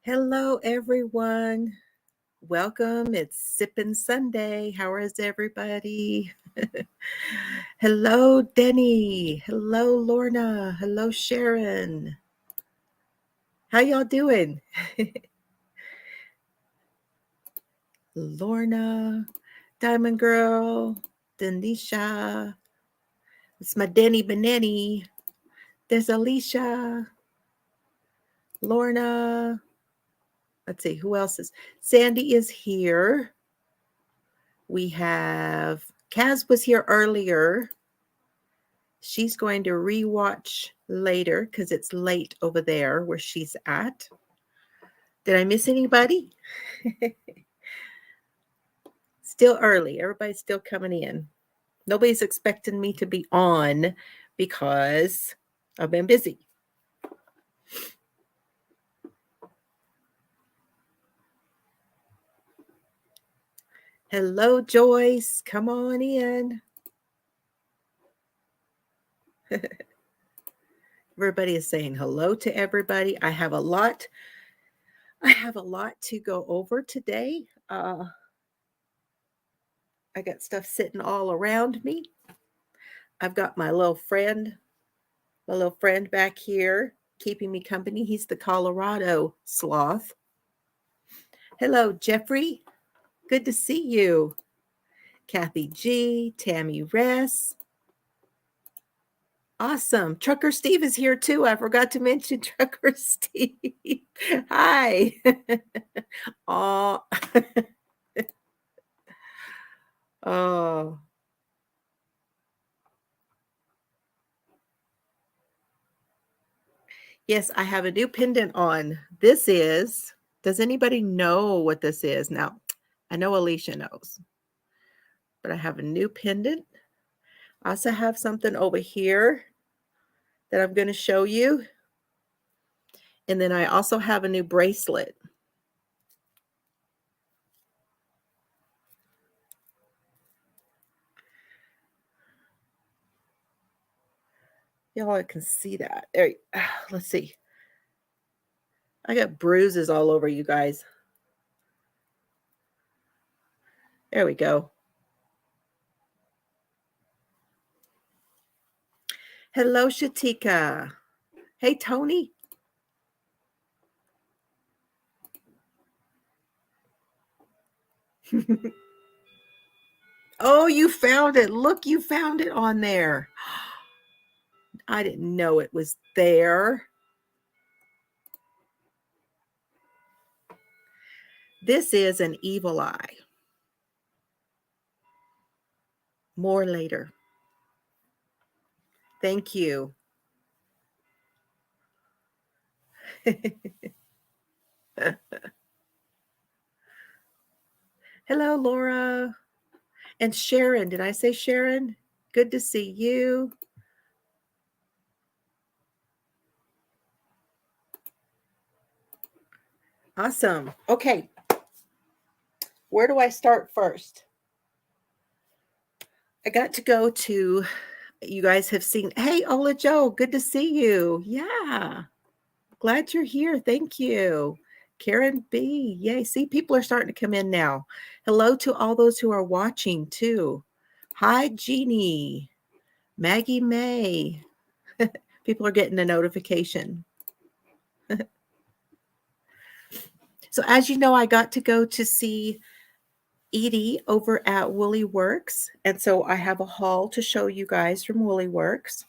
Hello, everyone. Welcome. It's Sippin Sunday. How is everybody? Hello, Denny. Hello, Lorna. Hello, Sharon. How y'all doing? Lorna, Diamond Girl, Denisha. It's my Denny Benenny. There's Alicia, Lorna. Let's see, who else is? Sandy is here. We have Kaz was here earlier. She's going to rewatch later because it's late over there where she's at. Did I miss anybody? Still early. Everybody's still coming in. Nobody's expecting me to be on because I've been busy. Hello, Joyce. Come on in. Everybody is saying hello to everybody. I have a lot to go over today. I got stuff sitting all around me. I've got my little friend back here keeping me company. He's the Colorado sloth. Hello, Jeffrey. Good to see you. Kathy G, Tammy Ress. Awesome. Trucker Steve is here too. I forgot to mention Trucker Steve. Hi. Oh. Oh. Yes, I have a new pendant on. Does anybody know what this is? Now, I know Alicia knows, but I have a new pendant. I also have something over here that I'm going to show you. And then I also have a new bracelet. Y'all can see that. There, let's see. I got bruises all over you guys. There we go. Hello, Shatika. Hey, Tony. Oh, you found it. Look, you found it on there. I didn't know it was there. This is an evil eye. More later. Thank you. Hello, Laura. And Sharon. Did I say Sharon? Good to see you. Awesome. Okay. Where do I start first? I got to go to, you guys have seen, hey, Ola Joe, good to see you. Yeah. Glad you're here. Thank you. Karen B. Yay. See, people are starting to come in now. Hello to all those who are watching too. Hi, Jeannie. Maggie May. People are getting a notification. So as you know, I got to go to see Edie over at Woolly Works. And so I have a haul to show you guys from Woolly Works.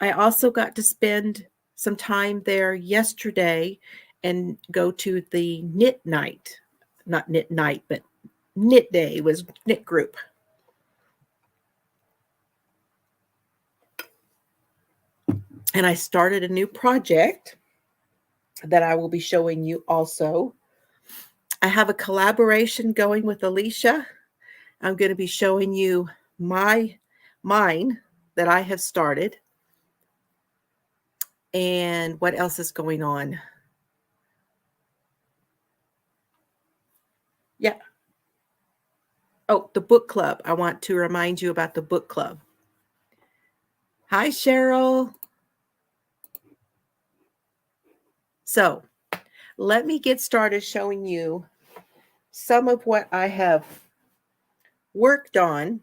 I also got to spend some time there yesterday and go to the knit night. Not knit night, but knit day was knit group. And I started a new project that I will be showing you also. I have a collaboration going with Alicia. I'm going to be showing you mine that I have started. And what else is going on? Yeah. Oh, the book club. I want to remind you about the book club. Hi, Cheryl. So let me get started showing you some of what I have worked on,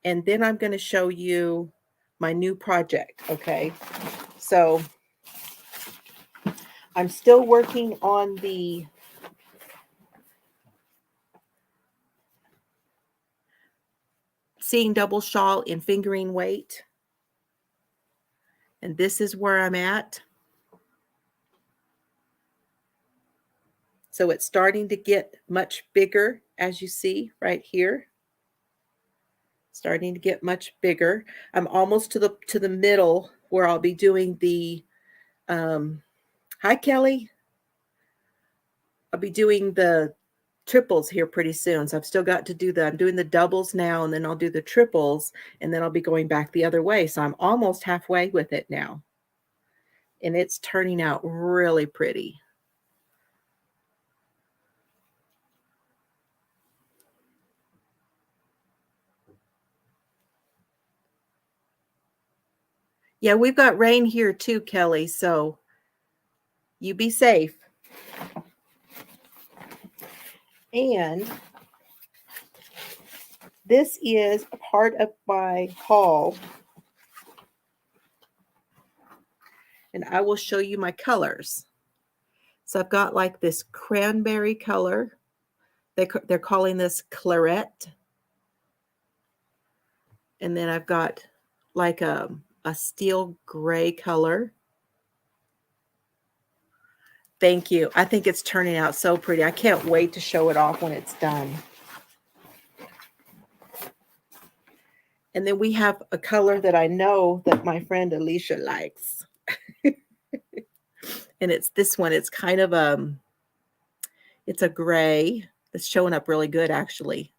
and then I'm going to show you my new project, okay? So I'm still working on the seeing double shawl in fingering weight, and this is where I'm at. So it's starting to get much bigger, as you see right here. Starting to get much bigger. I'm almost to the middle where I'll be doing the hi Kelly. I'll be doing the triples here pretty soon. So I've still got to do I'm doing the doubles now, and then I'll do the triples, and then I'll be going back the other way. So I'm almost halfway with it now. And it's turning out really pretty. Yeah, we've got rain here too, Kelly. So you be safe. And this is a part of my haul. And I will show you my colors. So I've got like this cranberry color. They're calling this claret. And then I've got like a steel gray color. Thank you. I think it's turning out so pretty. I can't wait to show it off when it's done. And then we have a color that I know that my friend Alicia likes. And it's this one. It's kind of it's a gray that's showing up really good, actually.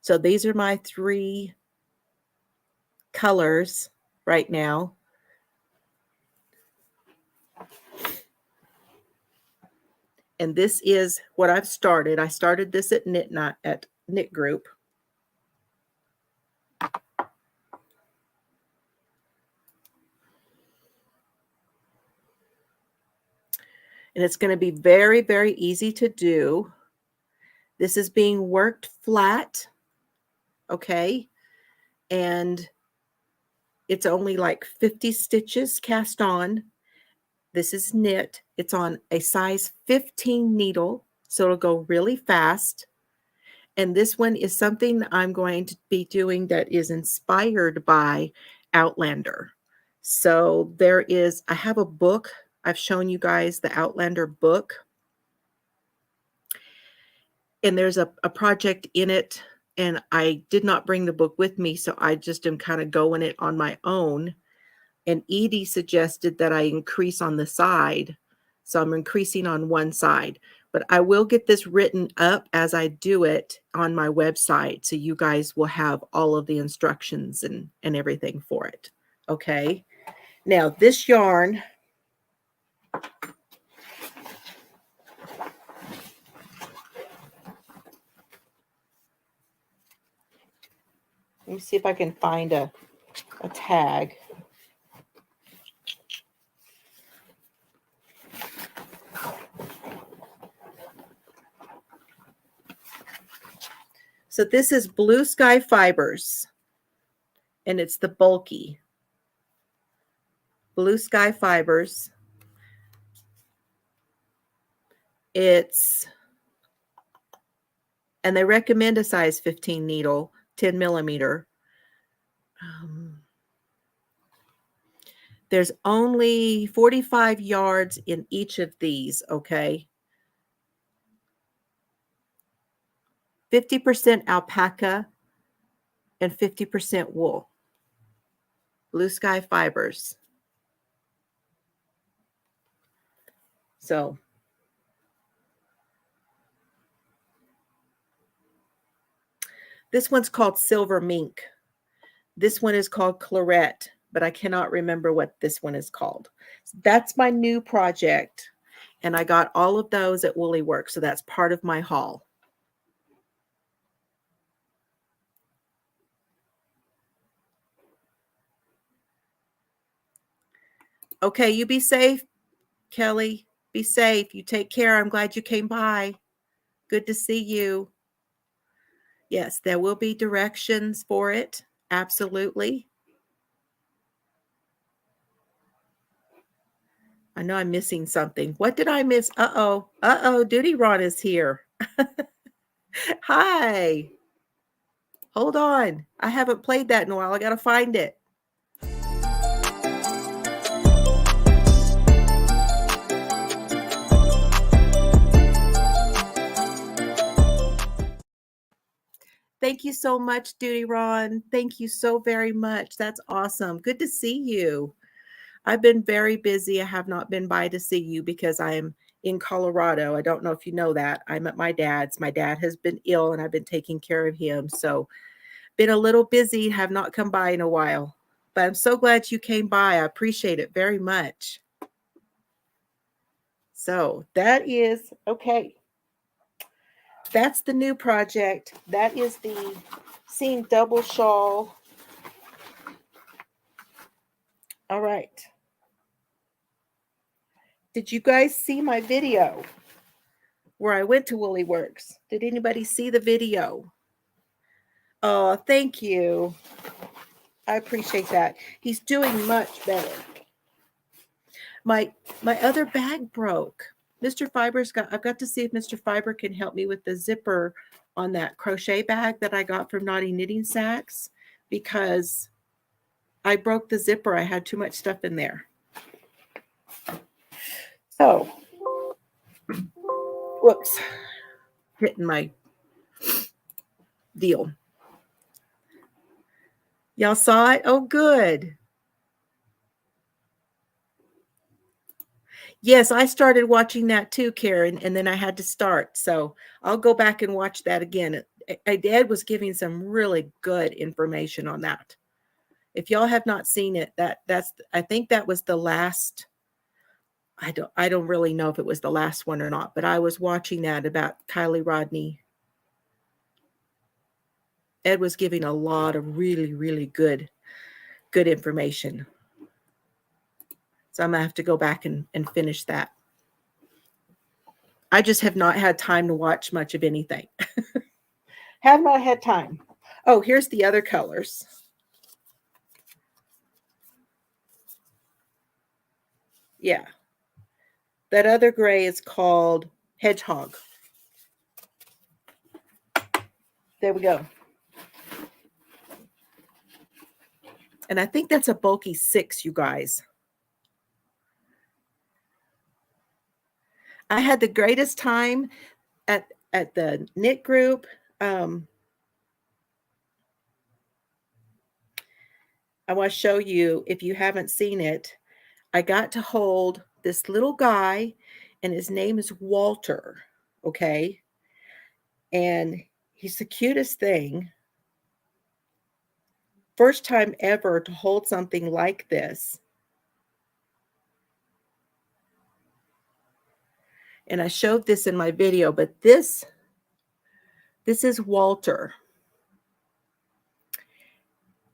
So these are my 3 colors right now. And this is what I've started. I started this at Knit Group. And it's going to be very, very easy to do. This is being worked flat, okay? And it's only like 50 stitches cast on. This is knit. It's on a size 15 needle, so it'll go really fast. And this one is something I'm going to be doing that is inspired by Outlander. So I have a book. I've shown you guys the Outlander book. And there's a project in it, and I did not bring the book with me, so I just am kind of going it on my own. And Edie suggested that I increase on the side. So I'm increasing on one side. But I will get this written up as I do it on my website, so you guys will have all of the instructions and everything for it. Okay. Now this yarn, let me see if I can find a tag. So this is Blue Sky Fibers, and it's the bulky Blue Sky Fibers. And they recommend a size 15 needle, 10 millimeter. There's only 45 yards in each of these, okay? 50% alpaca and 50% wool. Blue Sky Fibers. So this one's called Silver Mink. This one is called Claret, but I cannot remember what this one is called. So that's my new project, and I got all of those at Woolly Works, so that's part of my haul. Okay, you be safe, Kelly. Be safe. You take care. I'm glad you came by. Good to see you. Yes, there will be directions for it. Absolutely. I know I'm missing something. What did I miss? Uh-oh. Uh-oh. Duty Ron is here. Hi. Hold on. I haven't played that in a while. I got to find it. Thank you so much, Duty Ron. Thank you so very much. That's awesome. Good to see you. I've been very busy. I have not been by to see you because I am in Colorado. I don't know if you know that. I'm at my dad's. My dad has been ill and I've been taking care of him. So been a little busy, have not come by in a while. But I'm so glad you came by. I appreciate it very much. So that is, okay. That's the new project. That is the Seam Double Shawl. All right. Did you guys see my video where I went to Woolly Works? Did anybody see the video? Oh, thank you. I appreciate that. He's doing much better. My other bag broke. I've got to see if Mr. Fiber can help me with the zipper on that crochet bag that I got from Naughty Knitting Sacks because I broke the zipper. I had too much stuff in there. So, whoops, hitting my deal. Y'all saw it? Oh, good. Yes, I started watching that too, Karen, and then I had to start. So I'll go back and watch that again. Ed was giving some really good information on that. If y'all have not seen it, I think that was the last. I don't really know if it was the last one or not, but I was watching that about Kylie Rodney. Ed was giving a lot of really, really good information. So I'm gonna have to go back and finish that. I just have not had time to watch much of anything. Have not had time. Oh, here's the other colors. Yeah. That other gray is called Hedgehog. There we go. And I think that's a bulky 6, you guys. I had the greatest time at the knit group. I want to show you, if you haven't seen it, I got to hold this little guy, and his name is Walter, okay? And he's the cutest thing. First time ever to hold something like this. And I showed this in my video, but this is Walter.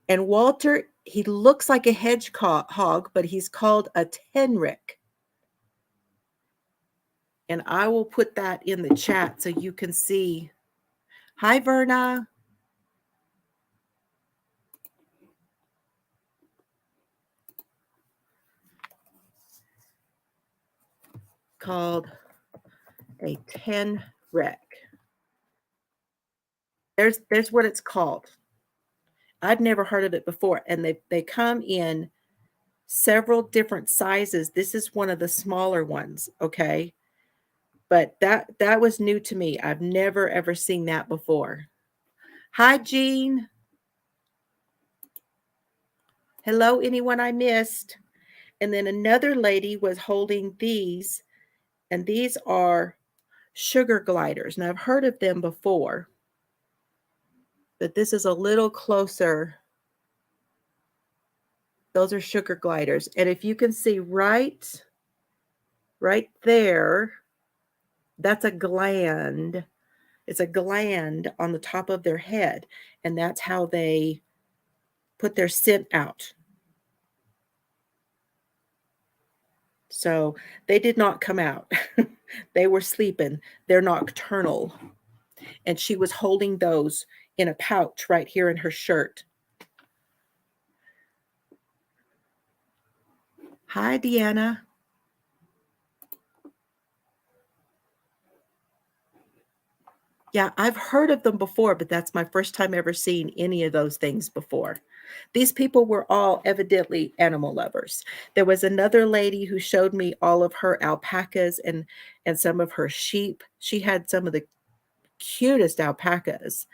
And Walter, he looks like a hedgehog, but he's called a tenrick. And I will put that in the chat so you can see. Hi, Verna. Called a tenrick. There's what it's called. I'd never heard of it before. And they come in several different sizes. This is one of the smaller ones, okay? But that was new to me. I've never ever seen that before. Hi, Jean. Hello, anyone I missed? And then another lady was holding these, and these are sugar gliders. Now, I've heard of them before, but this is a little closer. Those are sugar gliders. And if you can see right there, that's a gland. It's a gland on the top of their head, and that's how they put their scent out. So they did not come out. They were sleeping. They're nocturnal. And she was holding those in a pouch right here in her shirt. Hi, Deanna. Yeah, I've heard of them before, but that's my first time ever seeing any of those things before. These people were all evidently animal lovers. There was another lady who showed me all of her alpacas and some of her sheep. She had some of the cutest alpacas,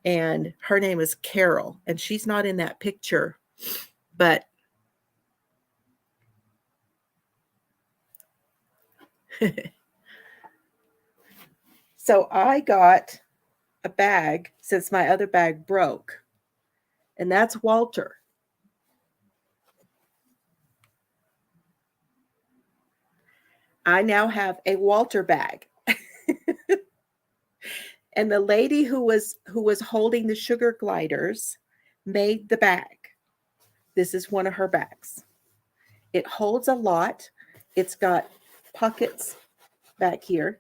and her name is Carol, and she's not in that picture, but so I got a bag since my other bag broke, and that's Walter. I now have a Walter bag. And the lady who was holding the sugar gliders made the bag. This is one of her bags. It holds a lot. It's got pockets back here.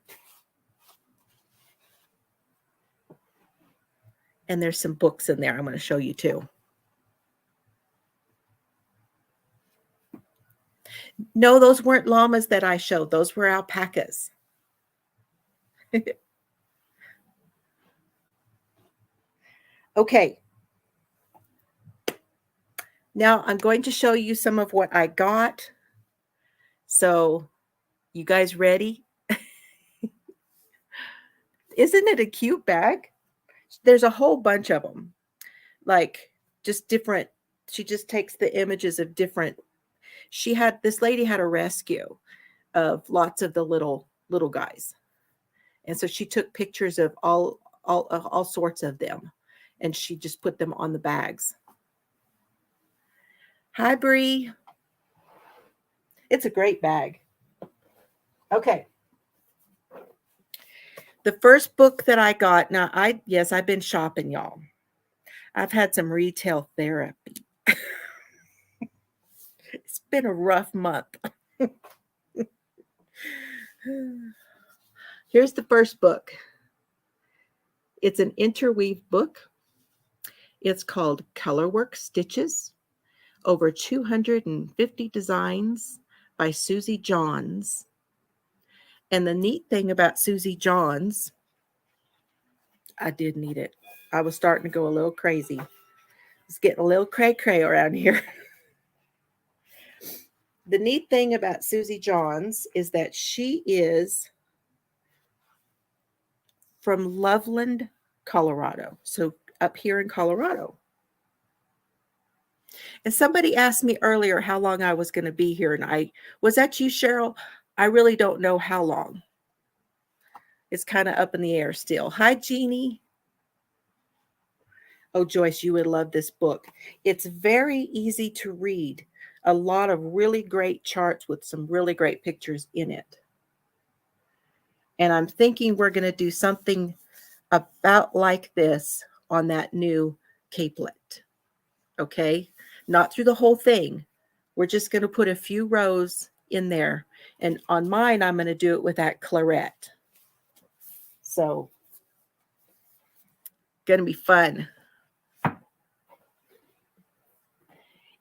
And there's some books in there I'm going to show you too. No, those weren't llamas that I showed. Those were alpacas. Okay. Now I'm going to show you some of what I got. So, you guys ready? Isn't it a cute bag? There's a whole bunch of them. Like just different. She just takes the images of different. This lady had a rescue of lots of the little guys. And so she took pictures of all sorts of them, and she just put them on the bags. Hi, Bree. It's a great bag. Okay. The first book that I got, now I've been shopping, y'all. I've had some retail therapy. It's been a rough month. Here's the first book. It's an interweave book. It's called Colorwork Stitches. Over 250 designs by Susie Johns. And the neat thing about Susie Johns, I did need it. I was starting to go a little crazy. It's getting a little cray-cray around here. The neat thing about Susie Johns is that she is from Loveland, Colorado. So up here in Colorado. And somebody asked me earlier how long I was going to be here. And was that you, Cheryl? I really don't know how long. It's kind of up in the air still. Hi, Jeannie. Oh, Joyce, you would love this book. It's very easy to read. A lot of really great charts with some really great pictures in it. And I'm thinking we're going to do something about like this on that new capelet. Okay? Not through the whole thing. We're just going to put a few rows in there. And on mine, I'm going to do it with that claret. So, going to be fun.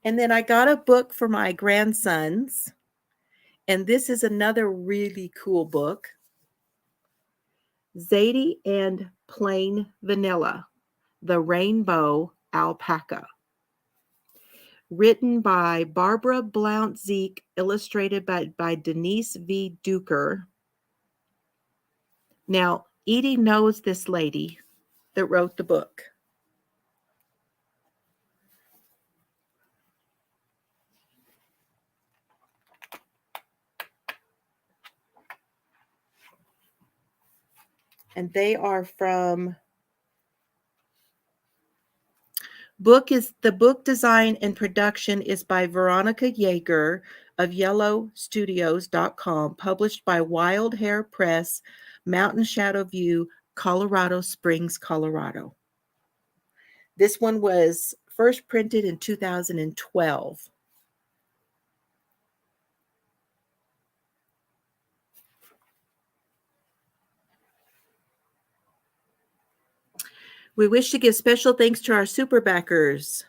And then I got a book for my grandsons. And this is another really cool book. Zadie and Plain Vanilla, The Rainbow Alpaca. Written by Barbara Blount-Zeek, illustrated by Denise V. Duker. Now, Edie knows this lady that wrote the book. And they are from the book design and production is by Veronica Yeager of YellowStudios.com, published by Wild Hair Press, Mountain Shadow View, Colorado Springs, Colorado. This one was first printed in 2012. We wish to give special thanks to our super backers.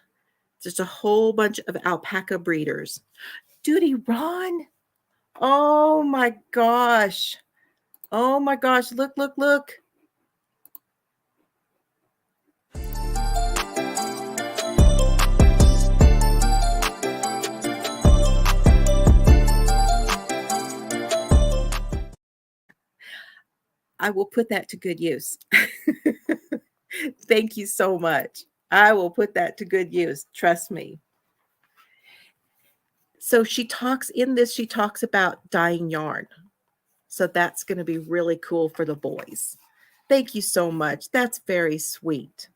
Just a whole bunch of alpaca breeders. Duty Ron. Oh my gosh. Oh my gosh. Look, look, look. I will put that to good use. Thank you so much. I will put that to good use. Trust me. So she talks about dyeing yarn. So that's going to be really cool for the boys. Thank you so much. That's very sweet.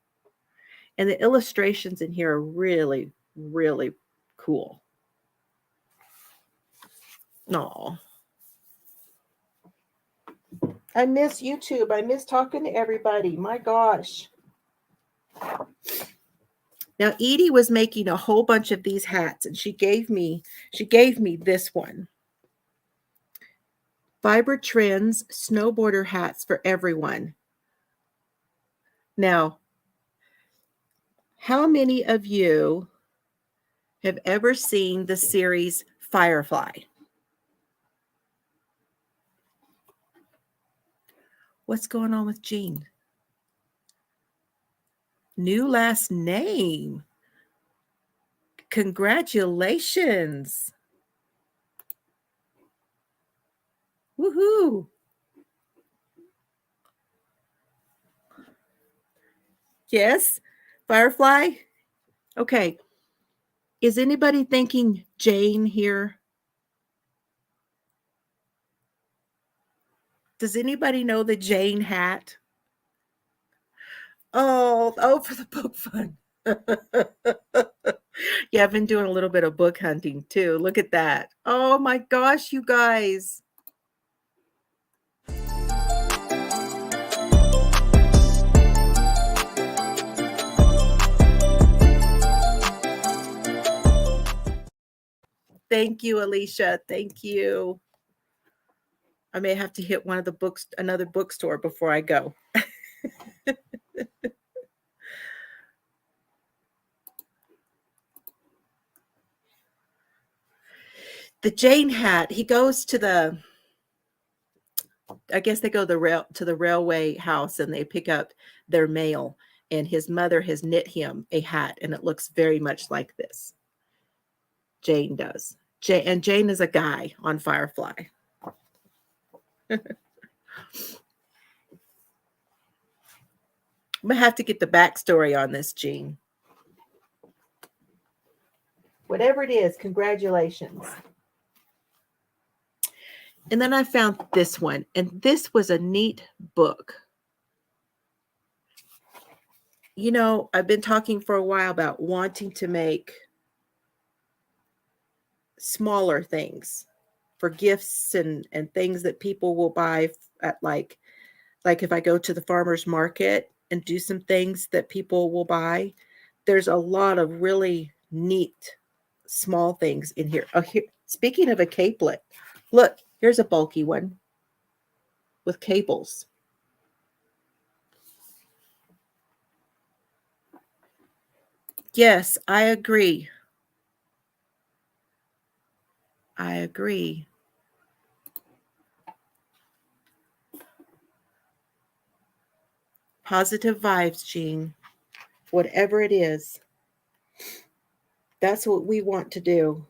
And the illustrations in here are really, really cool. Aw. I miss YouTube. I miss talking to everybody. My gosh. Now Edie was making a whole bunch of these hats, and she gave me this one. Fiber Trends snowboarder hats for everyone. Now, how many of you have ever seen the series Firefly? What's going on with Jean? New last name. Congratulations. Woohoo. Yes, Firefly. Okay. Is anybody thinking Jane here? Does anybody know the Jane hat? Oh, for the book fun. Yeah, I've been doing a little bit of book hunting too. Look at that. Oh my gosh, you guys. Thank you, Alicia. Thank you. I may have to hit another bookstore before I go. The Jane hat, he goes to I guess they go to the railway house and they pick up their mail, and his mother has knit him a hat, and it looks very much like this. Jane does. Jane is a guy on Firefly. I'm gonna have to get the backstory on this, Jean. Whatever it is, congratulations. And then I found this one, and this was a neat book. You know, I've been talking for a while about wanting to make smaller things for gifts and things that people will buy at like if I go to the farmer's market and do some things that people will buy. There's a lot of really neat small things in here. Oh, here, speaking of a capelet, look, here's a bulky one with cables. Yes, I agree. I agree. Positive vibes, Jean. Whatever it is, that's what we want to do.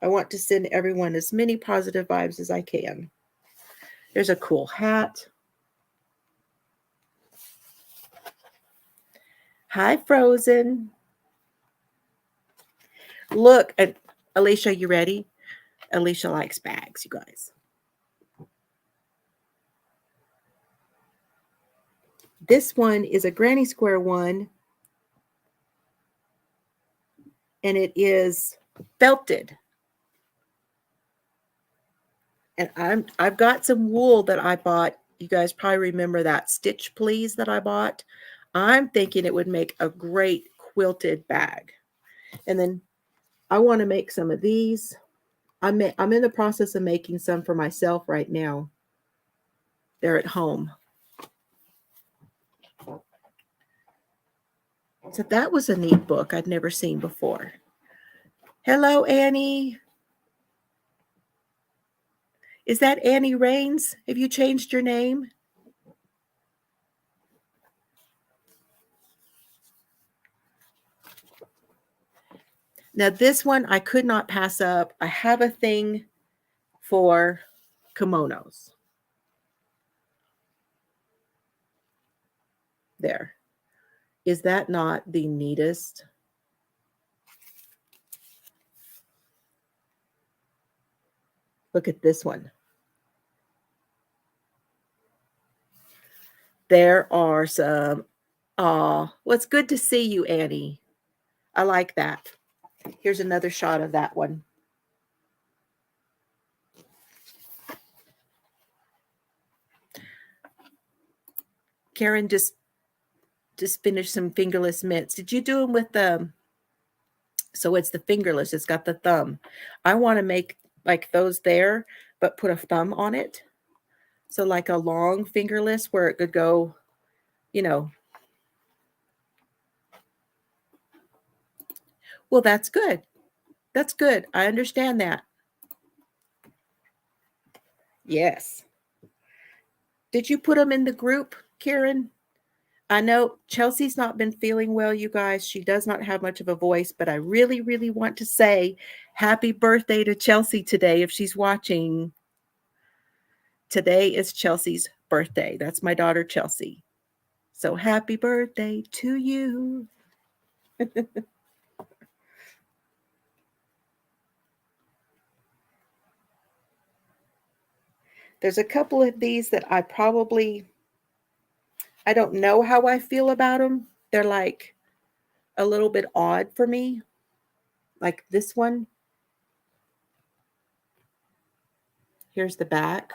I want to send everyone as many positive vibes as I can. There's a cool hat. Hi, Frozen. Look, Alicia, you ready? Alicia likes bags, you guys. This one is a granny square one, and it is felted. And I've got some wool that I bought. You guys probably remember that Stitch Please that I bought. I'm thinking it would make a great quilted bag. And then I want to make some of these. I'm in the process of making some for myself right now. They're at home. So that was a neat book I'd never seen before. Hello, Annie. Is that Annie Rains? Have you changed your name? Now, this one I could not pass up. I have a thing for kimonos. There. Is that not the neatest? Look at this one. There are some. Well, it's good to see you, Annie. I like that. Here's another shot of that one. Karen just finished some fingerless mitts. Did you do them with the? So it's the fingerless. It's got the thumb. I want to make like those there, but put a thumb on it. So like a long fingerless where it could go, you know. Well, that's good. That's good. I understand that. Yes. Did you put them in the group, Karen? I know Chelsea's not been feeling well, you guys. She does not have much of a voice, but I really, really want to say happy birthday to Chelsea today if she's watching. Today is Chelsea's birthday. That's my daughter, Chelsea. So happy birthday to you. There's a couple of these that I don't know how I feel about them. They're like a little bit odd for me. Like this one. Here's the back.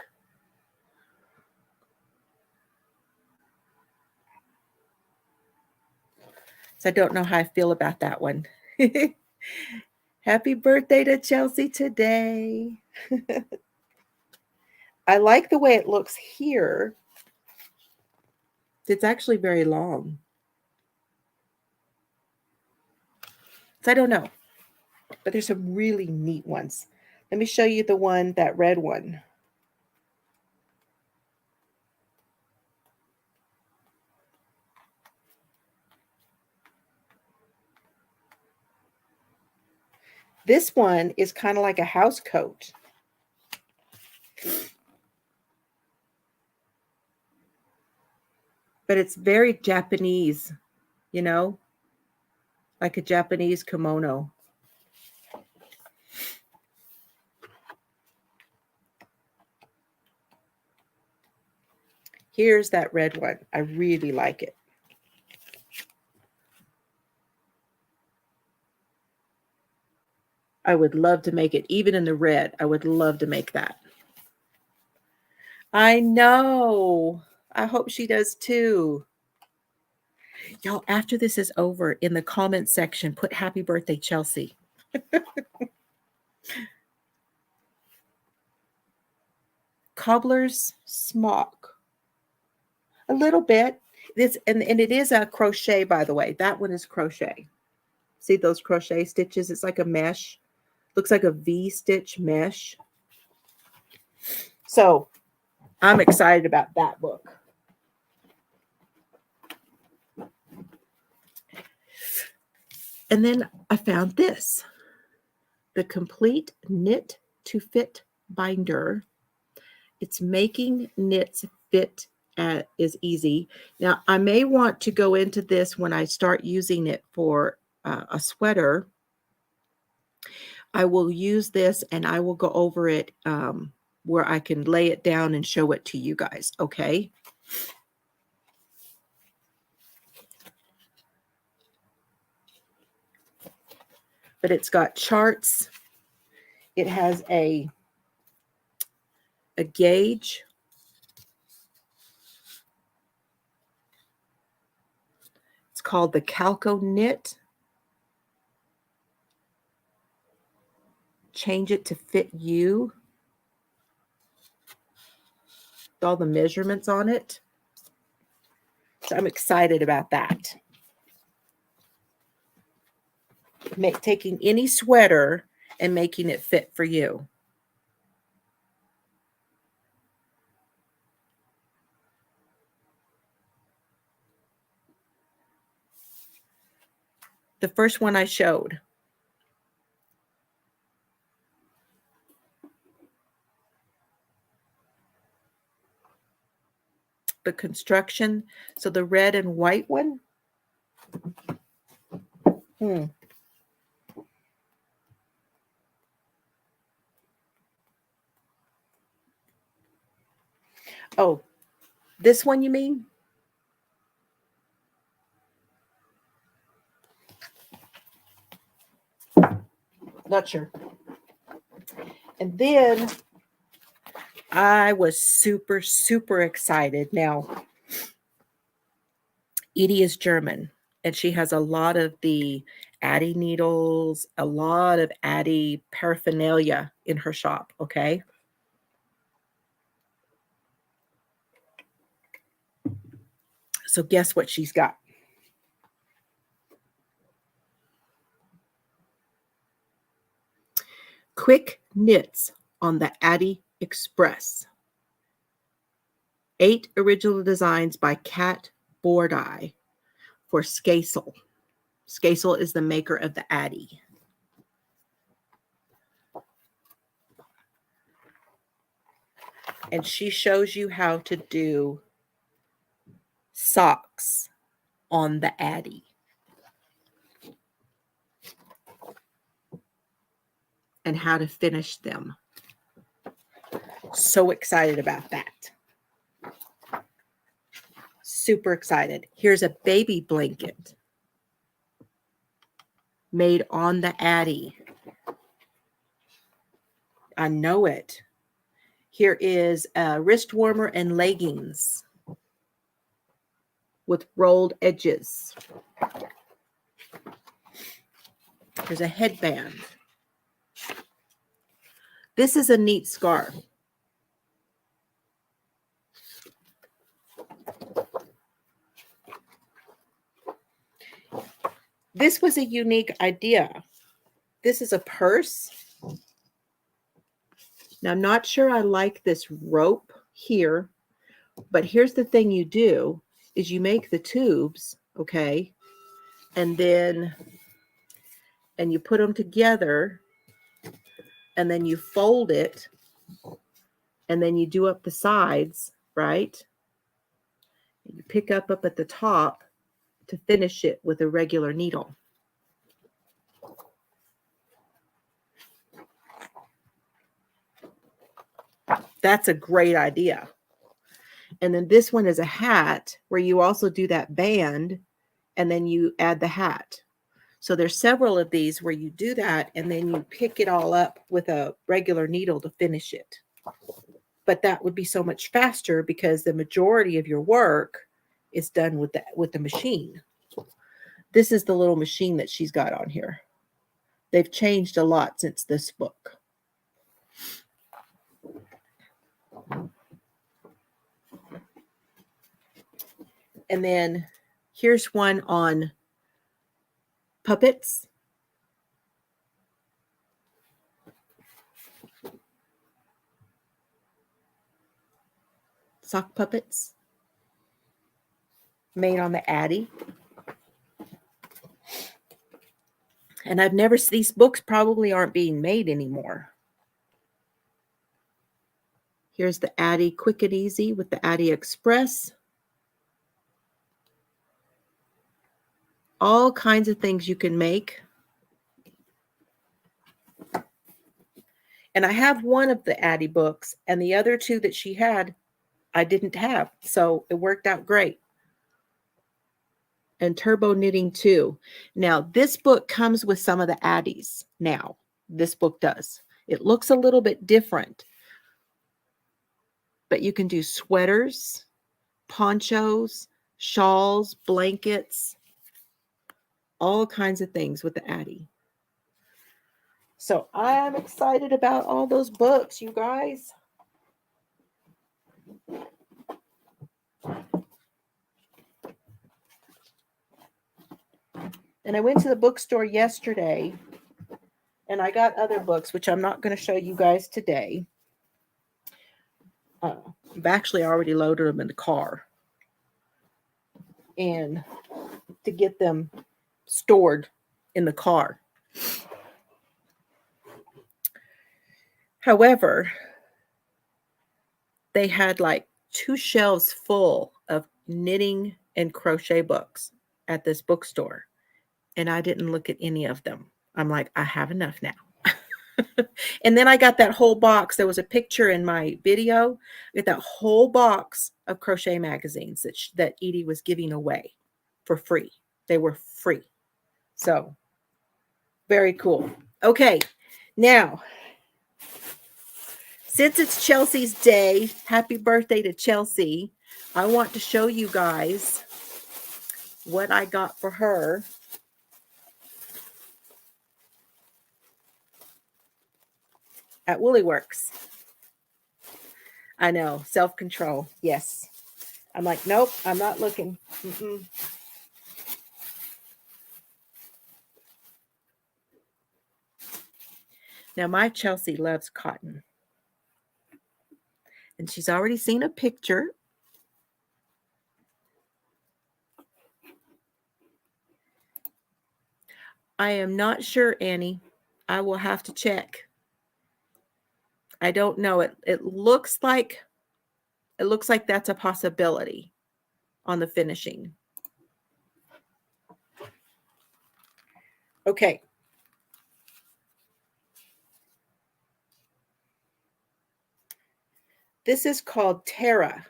So I don't know how I feel about that one. Happy birthday to Chelsea today. I like the way it looks here. It's actually very long. So I don't know. But there's some really neat ones. Let me show you the one, that red one. This one is kind of like a house coat. But it's very Japanese, you know, like a Japanese kimono. Here's that red one. I really like it. I would love to make it, even in the red. I would love to make that. I know. I hope she does too. Y'all, after this is over, in the comment section, put happy birthday, Chelsea. Cobbler's smock. A little bit. And it is a crochet, by the way. That one is crochet. See those crochet stitches? It's like a mesh. Looks like a V-stitch mesh. So I'm excited about that book. And then I found this. The Complete Knit to Fit Binder. It's making knits fit is easy. Now, I may want to go into this when I start using it for a sweater. I will use this and I will go over it where I can lay it down and show it to you guys, okay? But it's got charts. It has a gauge. It's called the Calco Knit. Change it to fit you. All the measurements on it. So I'm excited about that. taking any sweater and making it fit for you. The first one I showed. The construction. So the red and white one. Oh, this one you mean? Not sure. And then I was super, super excited. Now, Edie is German, and she has a lot of the Addie needles, a lot of Addie paraphernalia in her shop, okay? So guess what she's got? Quick knits on the Addie Express. 8 original designs by Kat Bordai for Skasel. Skasel is the maker of the Addie. And she shows you how to do socks on the Addie. And how to finish them. So excited about that. Super excited. Here's a baby blanket made on the Addie. I know it. Here is a wrist warmer and leggings with rolled edges. There's a headband. This is a neat scarf. This was a unique idea. This is a purse. Now, I'm not sure I like this rope here, but here's the thing you do is you make the tubes, okay? And you put them together, and then you fold it, and then you do up the sides, right? You pick up at the top to finish it with a regular needle. That's a great idea. And then this one is a hat where you also do that band and then you add the hat. So there's several of these where you do that and then you pick it all up with a regular needle to finish it. But that would be so much faster because the majority of your work is done with the machine. This is the little machine that she's got on here. They've changed a lot since this book. And then here's one on puppets. Sock puppets. Made on the Addie. And I've never, these books probably aren't being made anymore. Here's the Addie Quick and Easy with the Addie Express. All kinds of things you can make. And I have one of the Addie books, and the other two that she had, I didn't have. So it worked out great. And Turbo Knitting too. Now, this book comes with some of the Addies now. This book does. It looks a little bit different. But you can do sweaters, ponchos, shawls, blankets, all kinds of things with the Addie. So I'm excited about all those books, you guys. And I went to the bookstore yesterday and I got other books, which I'm not going to show you guys today. I've actually already loaded them in the car and to get them stored in the car. However, they had like 2 shelves full of knitting and crochet books at this bookstore. And I didn't look at any of them. I'm like, I have enough now. And then I got that whole box. There was a picture in my video. I got that whole box of crochet magazines that Edie was giving away for free. They were free. So very cool. Okay, now, since it's Chelsea's day, happy birthday to Chelsea. I want to show you guys what I got for her. At Woolly Works. I know, self-control. Yes. I'm like, nope, I'm not looking. Now, my Chelsea loves cotton. And she's already seen a picture. I am not sure, Annie. I will have to check. I don't know. It looks like that's a possibility on the finishing. Okay. This is called Terra.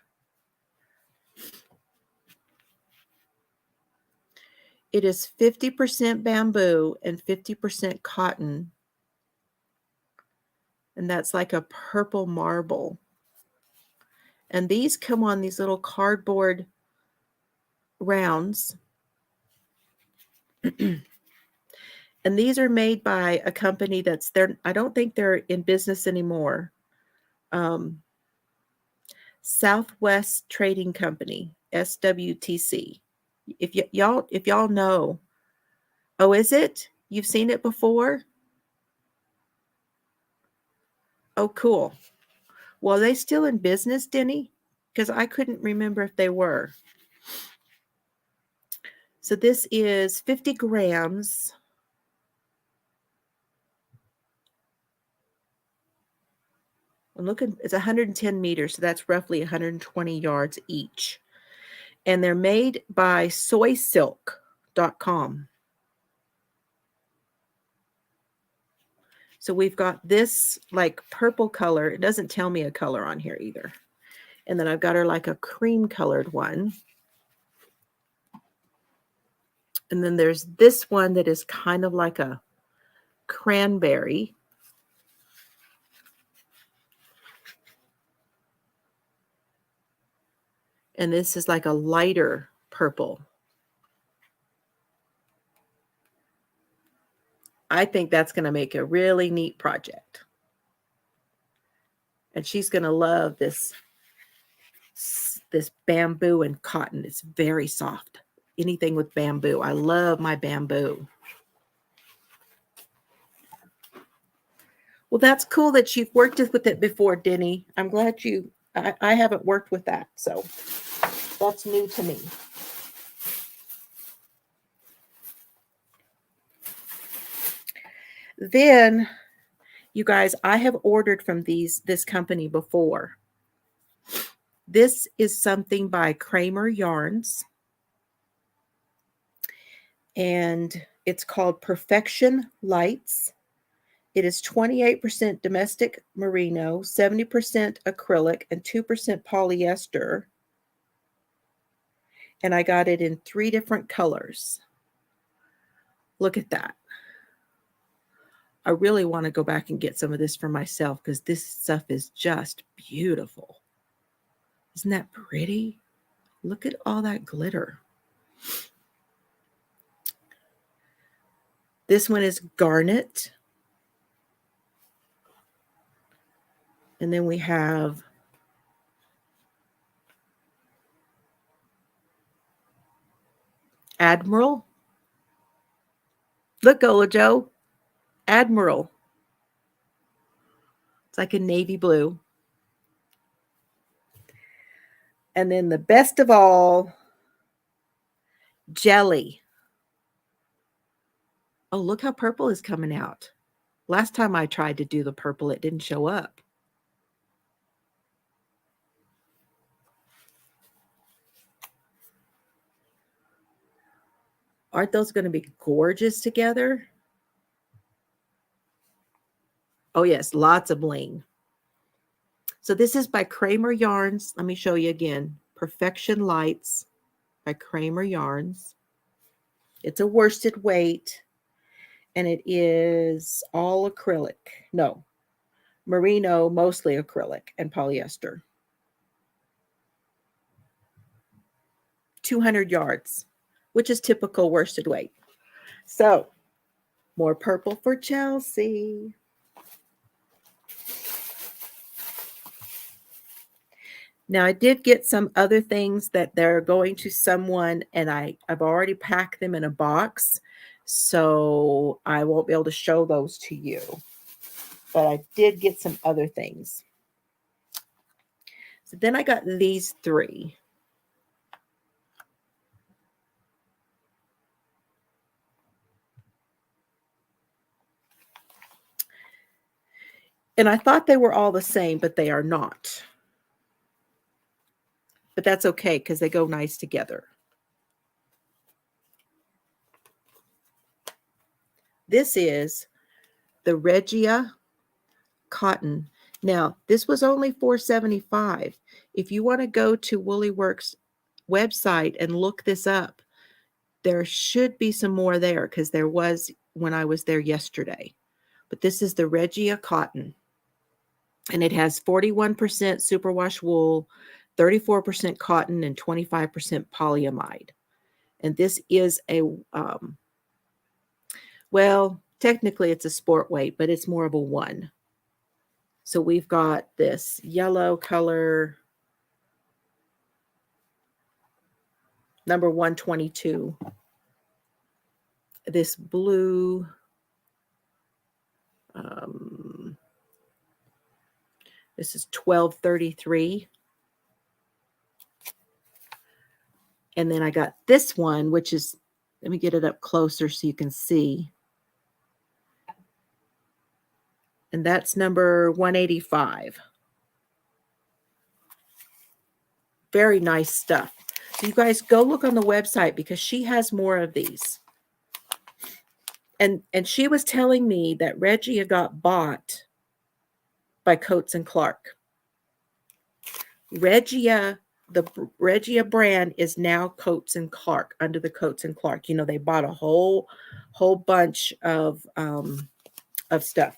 It is 50% bamboo and 50% cotton. And that's like a purple marble. And these come on these little cardboard rounds. And these are made by a company that's there. I don't think they're in business anymore. Southwest Trading Company, SWTC. If y'all know. Oh, is it? You've seen it before? Oh, cool. Well, are they still in business, Denny? Because I couldn't remember if they were. So this is 50 grams. I'm looking, it's 110 meters, so that's roughly 120 yards each. And they're made by soysilk.com. So we've got this like purple color. It doesn't tell me a color on here either. And then I've got her like a cream colored one. And then there's this one that is kind of like a cranberry. And this is like a lighter purple. I think that's going to make a really neat project. And she's going to love this bamboo and cotton. It's very soft. Anything with bamboo. I love my bamboo. Well, that's cool that you've worked with it before, Denny. I'm glad I haven't worked with that, so that's new to me. Then, you guys, I have ordered from this company before. This is something by Kramer Yarns. And it's called Perfection Lights. It is 28% domestic merino, 70% acrylic, and 2% polyester. And I got it in 3 different colors. Look at that. I really want to go back and get some of this for myself because this stuff is just beautiful. Isn't that pretty? Look at all that glitter. This one is garnet. And then we have Admiral. Look, Ola Joe, Admiral. It's like a navy blue. And then the best of all, Jelly. Oh, look how purple is coming out. Last time I tried to do the purple, it didn't show up. Aren't those going to be gorgeous together? Oh, yes, lots of bling. So this is by Kramer Yarns. Let me show you again. Perfection Lights by Kramer Yarns. It's a worsted weight, and it is all acrylic. No, merino, mostly acrylic and polyester. 200 yards, which is typical worsted weight. So, more purple for Chelsea. Now, I did get some other things that they're going to someone, and I've already packed them in a box, so I won't be able to show those to you. But I did get some other things. So then I got these three. And I thought they were all the same, but they are not. But that's okay because they go nice together. This is the Regia cotton. Now, this was only $4.75. If you want to go to Woolly Works website and look this up, there should be some more there because there was when I was there yesterday. But this is the Regia cotton. And it has 41% superwash wool, 34% cotton, and 25% polyamide. And this is a, well, technically it's a sport weight, but it's more of a 1. So we've got this yellow color, number 122. This blue, this is 1233. And then I got this one, which is, let me get it up closer so you can see. And that's number 185. Very nice stuff. So you guys go look on the website because she has more of these. And she was telling me that Regia got bought by Coates and Clark. Regia, the Regia brand is now Coates and Clark, under the Coates and Clark. You know, they bought a whole bunch of stuff.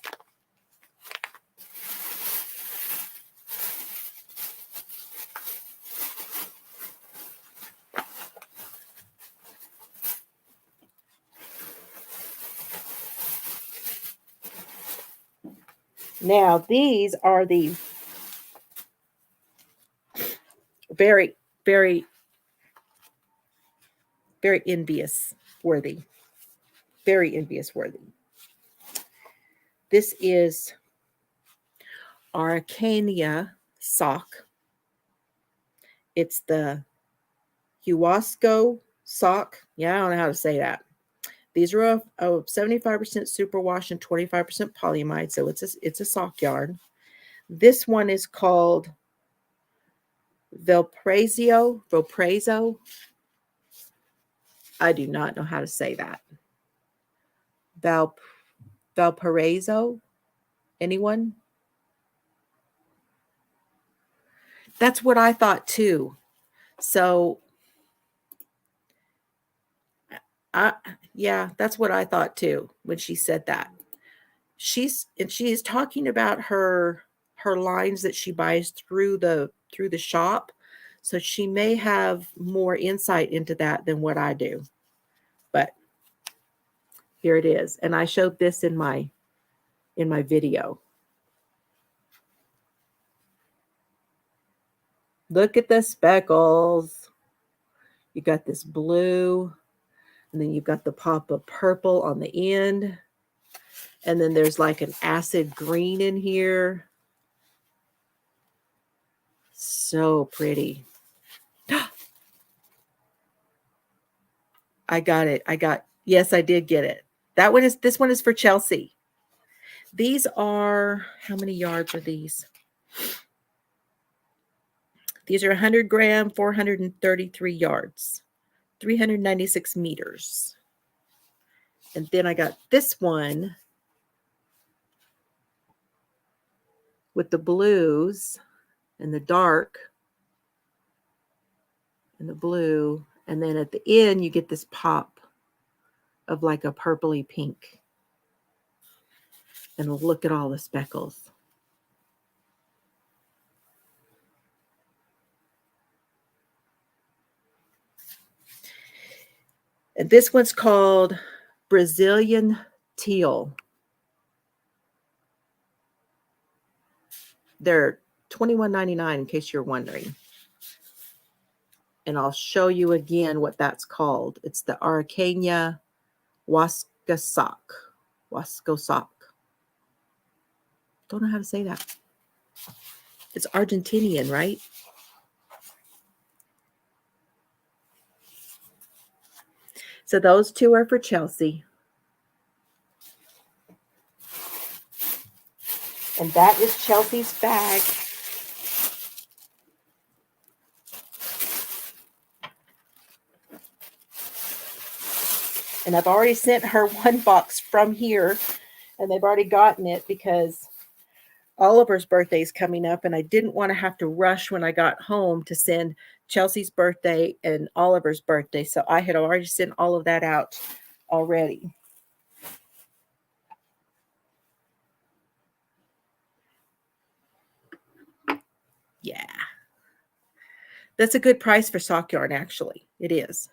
Now, these are the very, very, very envious worthy. Very envious worthy. This is Aracania Sock. It's the Huasco Sock. Yeah, I don't know how to say that. These are a 75% superwash and 25% polyamide, so it's a sock yarn. This one is called Valparaiso. I do not know how to say that. Valparaiso? Anyone? That's what I thought too. So, yeah, that's what I thought too when she said that. She's talking about her lines that she buys through the shop. So she may have more insight into that than what I do. But here it is. And I showed this in my video. Look at the speckles. You got this blue. And then you've got the pop of purple on the end. And then there's like an acid green in here. So pretty. I got it. Yes, I did get it. This one is for Chelsea. These are, how many yards are these? These are 100 gram, 433 yards, 396 meters. And then I got this one with the blues and the dark and the blue. And then at the end, you get this pop of like a purpley pink. And look at all the speckles. And this one's called Brazilian Teal. They're $21.99 in case you're wondering. And I'll show you again what that's called. It's the Aracania Sock. Sock. Don't know how to say that. It's Argentinian, right? So those two are for Chelsea. And that is Chelsea's bag. And I've already sent her one box from here. And they've already gotten it because Oliver's birthday is coming up. And I didn't want to have to rush when I got home to send Chelsea's birthday and Oliver's birthday. So I had already sent all of that out already. Yeah. That's a good price for sock yarn, actually. It is.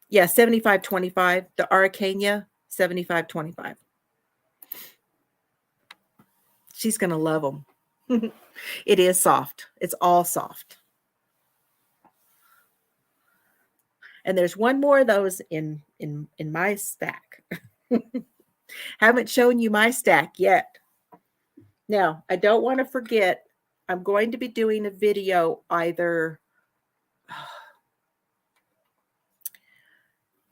Yeah, $75.25. The Aracania, $75.25. She's going to love them. It is soft. It's all soft. And there's one more of those in my stack. Haven't shown you my stack yet. Now, I don't want to forget, I'm going to be doing a video either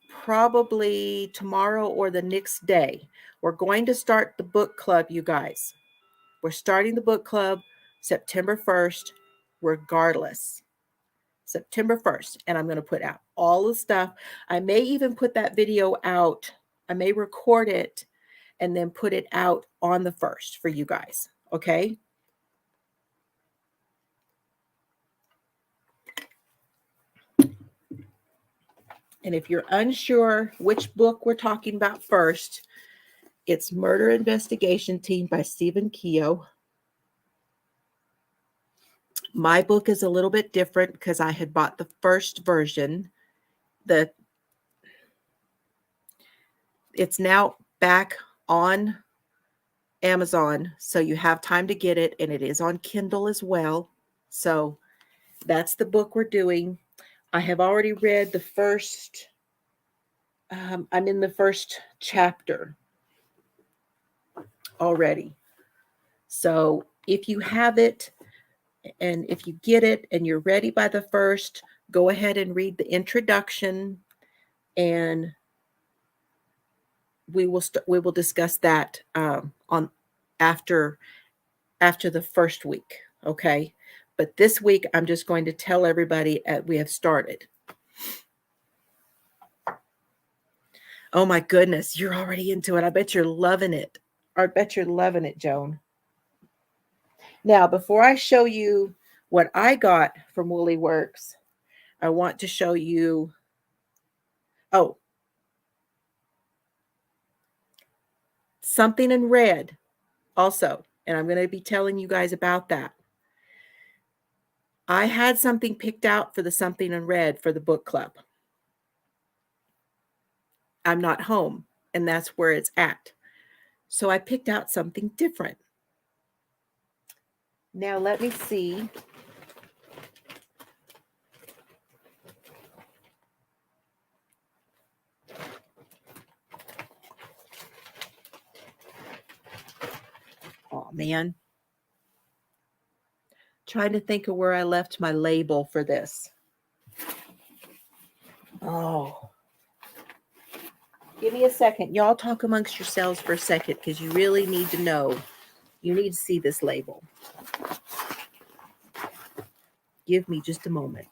probably tomorrow or the next day. We're going to start the book club, you guys. We're starting the book club September 1st, regardless. September 1st. And I'm going to put out all the stuff. I may even put that video out. I may record it and then put it out on the 1st for you guys. Okay. And if you're unsure which book we're talking about first, it's Murder Investigation Team by Stephen Keogh. My book is a little bit different because I had bought the first version. It's now back on Amazon, so you have time to get it, and it is on Kindle as well. So that's the book we're doing. I have already read the first, I'm in the first chapter already. So if you have it, and if you get it and you're ready by the 1st, go ahead and read the introduction, and we will discuss that on after the first week. Okay. But this week, I'm just going to tell everybody we have started. Oh my goodness, you're already into it. I bet you're loving it. I bet you're loving it, Joan. Now, before I show you what I got from Woolly Works, I want to show you, something in red also. And I'm going to be telling you guys about that. I had something picked out for the something in red for the book club. I'm not home, and that's where it's at. So I picked out something different. Now let me see. man. Trying to think of where I left my label for this. Oh. Give me a second. Y'all talk amongst yourselves for a second because you really need to know. You need to see this label. Give me just a moment.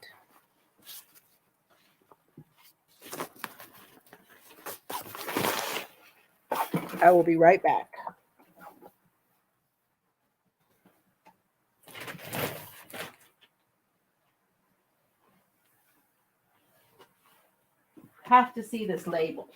I will be right back. Have to see this label.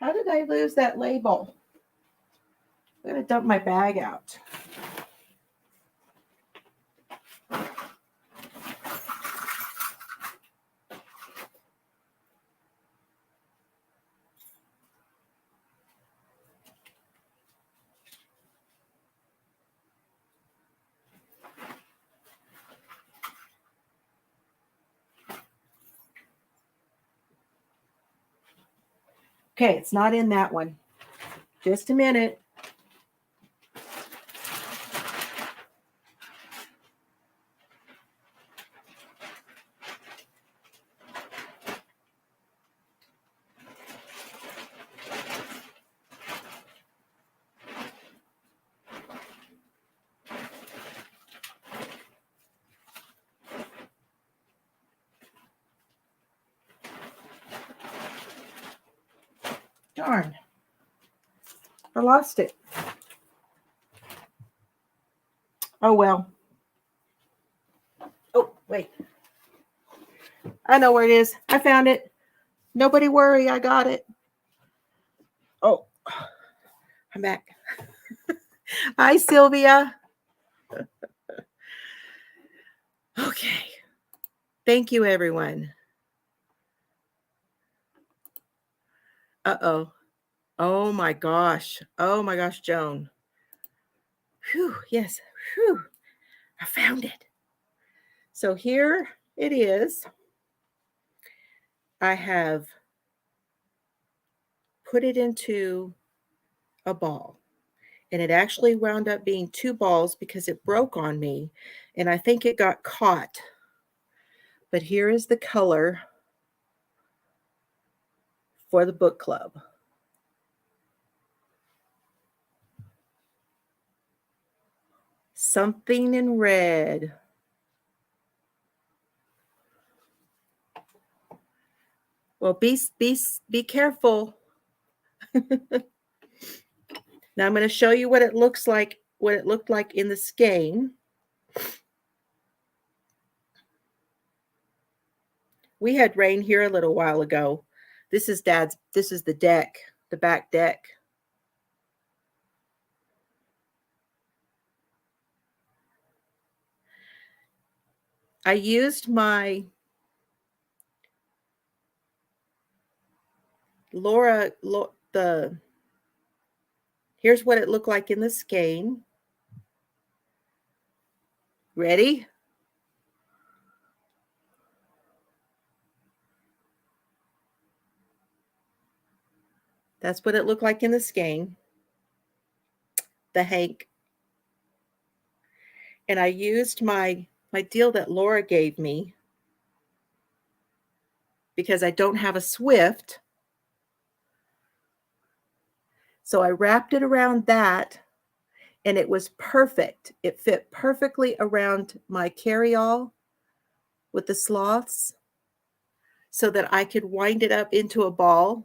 How did I lose that label? I'm going to dump my bag out. Okay, it's not in that one. Just a minute. Darn. I lost it. Oh, well. Oh, wait. I know where it is. I found it. Nobody worry. I got it. Oh, I'm back. Hi, Sylvia. Okay. Thank you, everyone. Uh-oh. Oh, my gosh. Oh, my gosh, Joan. Whew. Yes. Whew. I found it. So here it is. I have put it into a ball. And it actually wound up being 2 balls because it broke on me. And I think it got caught. But here is the color for the book club. Something in red. Well, be careful. Now I'm going to show you what it looks like, what it looked like in the skein. We had rain here a little while ago. This is the deck, the back deck. I used my here's what it looked like in the skein. Ready? That's what it looked like in the skein. The hank. And I used my deal that Laura gave me because I don't have a Swift. So I wrapped it around that and it was perfect. It fit perfectly around my carry-all with the sloths so that I could wind it up into a ball.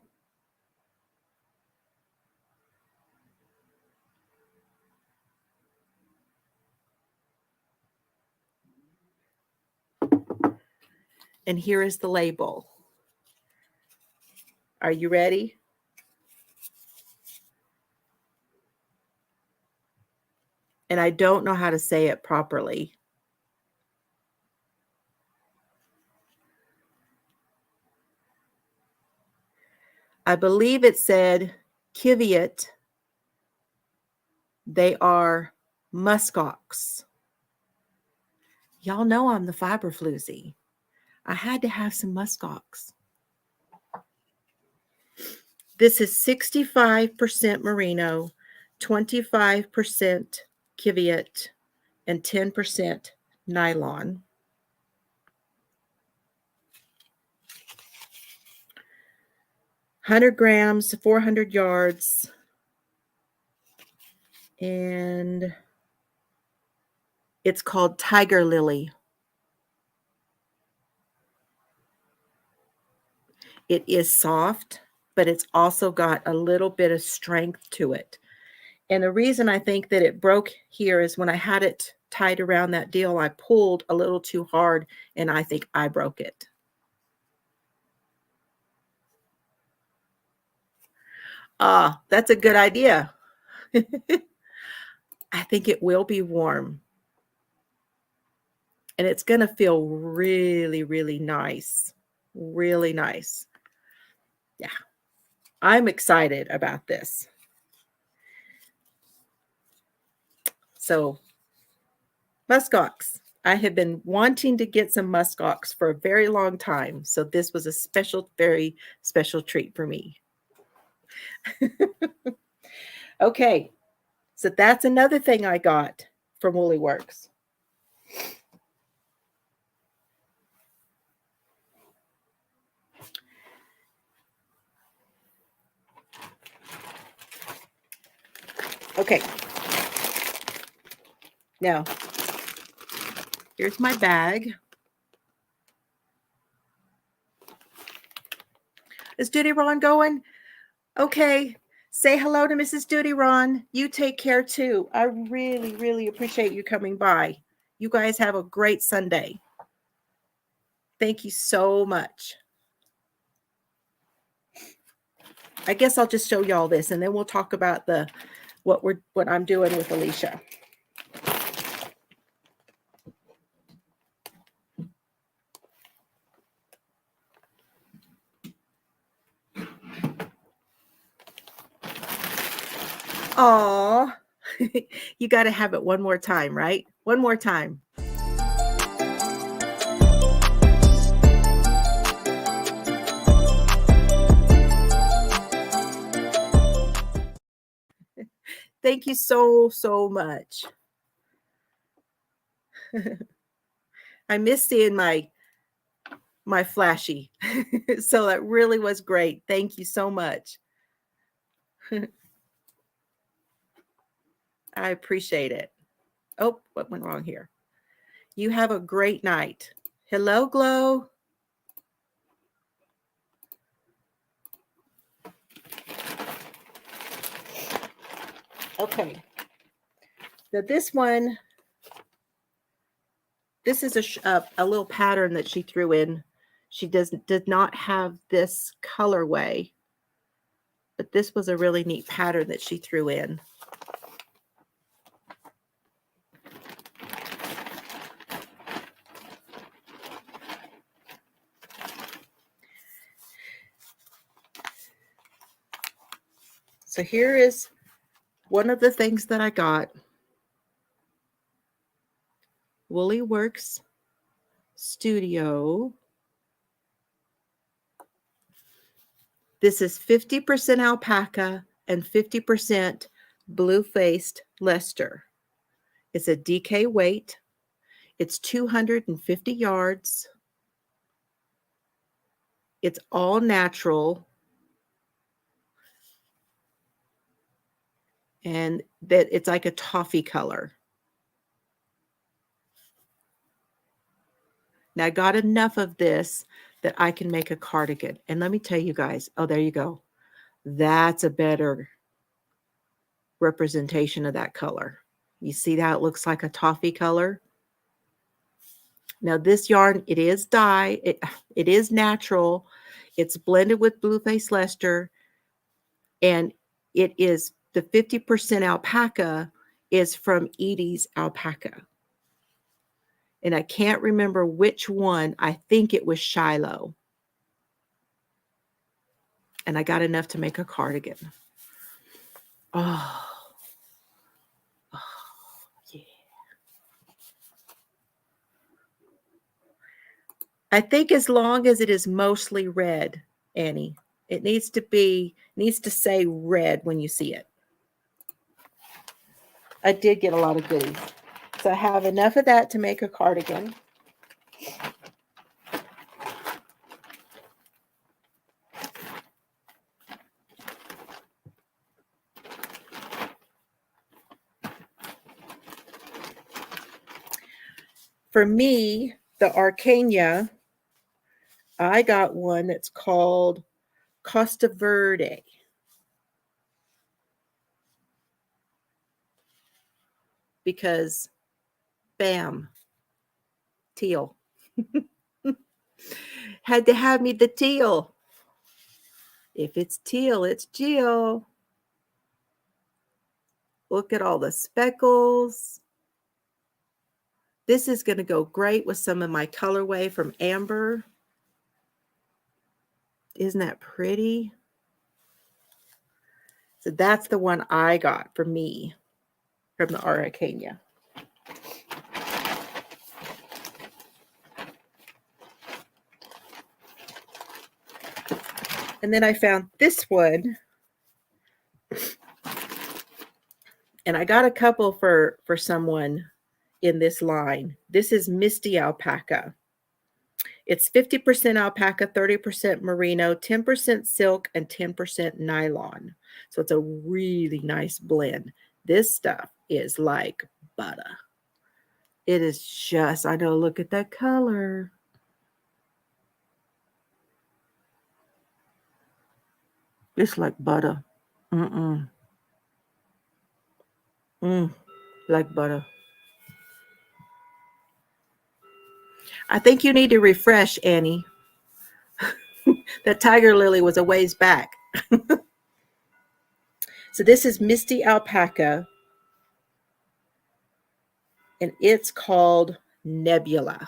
And here is the label. Are you ready? And I don't know how to say it properly. I believe it said Kiviat. They are muskox. Y'all know I'm the fiber floozie. I had to have some muskox. This is 65% merino, 25% Kiviat, and 10% nylon. 100 grams, 400 yards, and it's called Tiger Lily. It is soft, but it's also got a little bit of strength to it. And the reason I think that it broke here is when I had it tied around that deal, I pulled a little too hard, and I think I broke it. Ah, that's a good idea. I think it will be warm. And it's going to feel really, really nice. Really nice. Yeah. I'm excited about this. So, muskox. I have been wanting to get some muskox for a very long time. So this was a special, very special treat for me. Okay. So that's another thing I got from Woolly Works. Okay. Now, here's my bag. Is Duty Ron going? Okay. Say hello to Mrs. Duty Ron. You take care too. I really, really appreciate you coming by. You guys have a great Sunday. Thank you so much. I guess I'll just show y'all this, and then we'll talk about what I'm doing with Alicia. Aw, you got to have it one more time, right? One more time. Thank you so, so much. I miss seeing my flashy. So that really was great. Thank you so much. I appreciate it. Oh, what went wrong here? You have a great night. Hello, Glow. Okay. Now this one, this is a little pattern that she threw in. She did not have this colorway, but this was a really neat pattern that she threw in. So here is one of the things that I got. Woolly Works Studio. This is 50% alpaca and 50% blue-faced Leicester. It's a DK weight. It's 250 yards. It's all natural. And that it's like a toffee color. Now I got enough of this that I can make a cardigan. And let me tell you guys, oh, there you go. That's a better representation of that color. You see how it looks like a toffee color? Now this yarn, it is dye. It is natural. It's blended with Blueface Leicester, and it is the 50% alpaca is from Edie's alpaca. And I can't remember which one. I think it was Shiloh. And I got enough to make a cardigan. Oh, yeah. I think as long as it is mostly red, Annie, it needs to say red when you see it. I did get a lot of goodies. So I have enough of that to make a cardigan. For me, the Aracania, I got one that's called Costa Verde. Because, bam, teal. Had to have me the teal. If it's teal, it's Jill. Look at all the speckles. This is going to go great with some of my colorway from Amber. Isn't that pretty? So that's the one I got for me from the Aracania. And then I found this one. And I got a couple for someone in this line. This is Misty Alpaca. It's 50% alpaca, 30% merino, 10% silk, and 10% nylon. So it's a really nice blend. This stuff is like butter. It is just, I know, look at that color. It's like butter. Like butter. I think you need to refresh, Annie. That tiger lily was a ways back. So this is Misty Alpaca, and it's called Nebula.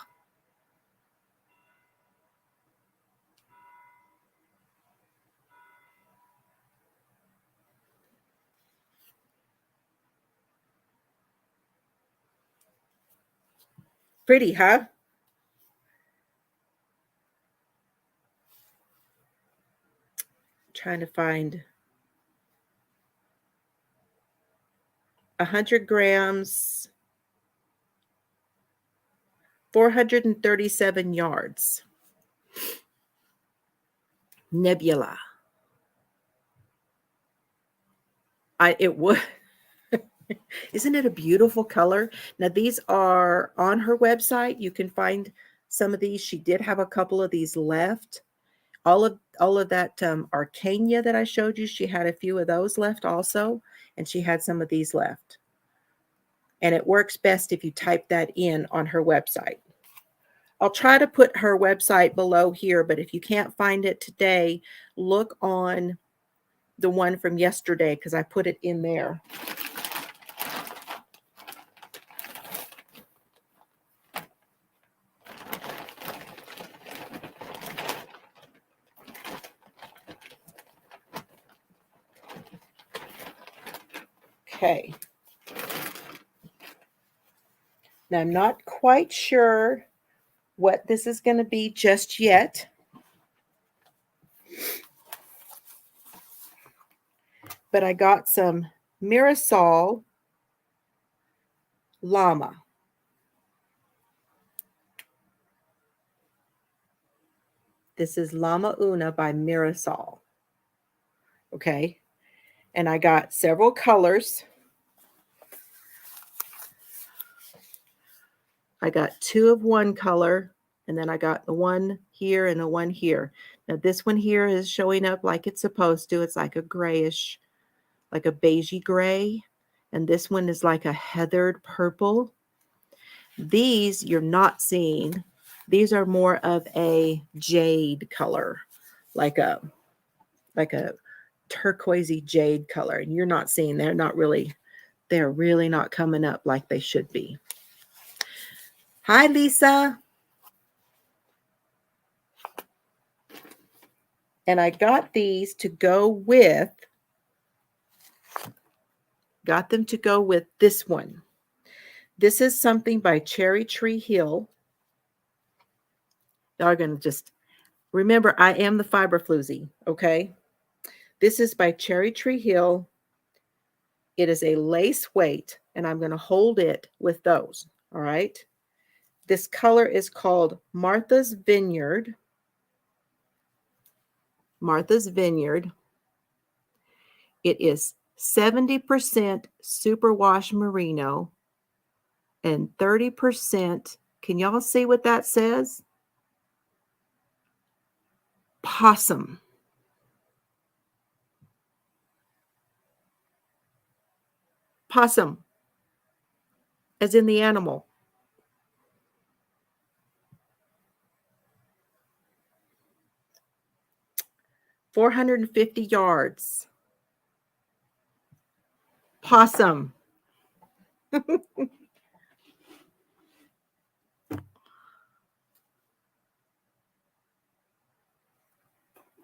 Pretty, huh? Trying to find 100 grams, 437 yards. Nebula. It would. Isn't it a beautiful color? Now these are on her website. You can find some of these. She did have a couple of these left. All of that Aracania that I showed you, she had a few of those left also, and she had some of these left. And it works best if you type that in on her website. I'll try to put her website below here, but if you can't find it today, look on the one from yesterday because I put it in there. Okay. Now, I'm not quite sure what this is going to be just yet. But I got some Mirasol Llama. This is Llama Una by Mirasol. Okay. And I got several colors. I got two of one color, and then I got the one here and the one here. Now this one here is showing up like it's supposed to. It's like a grayish, like a beigey gray. And this one is like a heathered purple. These you're not seeing. These are more of a jade color, like a turquoisey jade color. And you're not seeing, they're really not coming up like they should be. Hi, Lisa. And I got these to go with, this one. This is something by Cherry Tree Hill. Y'all are going to just remember, I am the fiber floozie, okay? This is by Cherry Tree Hill. It is a lace weight, and I'm going to hold it with those, all right? This color is called Martha's Vineyard. Martha's Vineyard. It is 70% superwash merino and 30%, can y'all see what that says? Possum. Possum, as in the animal. $450. Possum.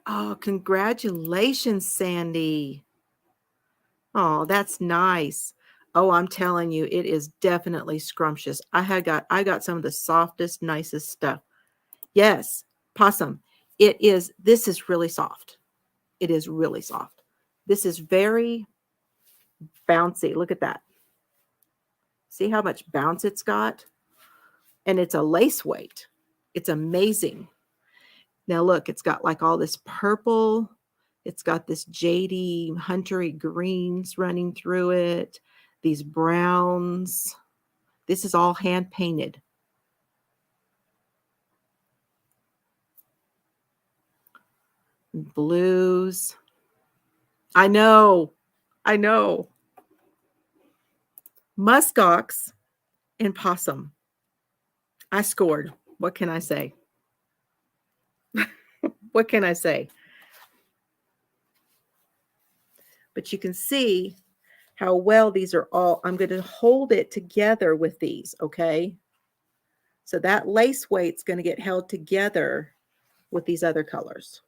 Oh, congratulations, Sandy. Oh, that's nice. Oh, I'm telling you, it is definitely scrumptious. I got some of the softest, nicest stuff. Yes, possum. This is really soft. It is really soft. This is very bouncy. Look at that. See how much bounce it's got? And it's a lace weight. It's amazing. Now look, it's got like all this purple. It's got this jady, huntery greens running through it. These browns. This is all hand painted. Blues. I know. Muskox and possum. I scored. What can I say? What can I say? But you can see how well these are all. I'm going to hold it together with these, okay? So that lace weight's going to get held together with these other colors.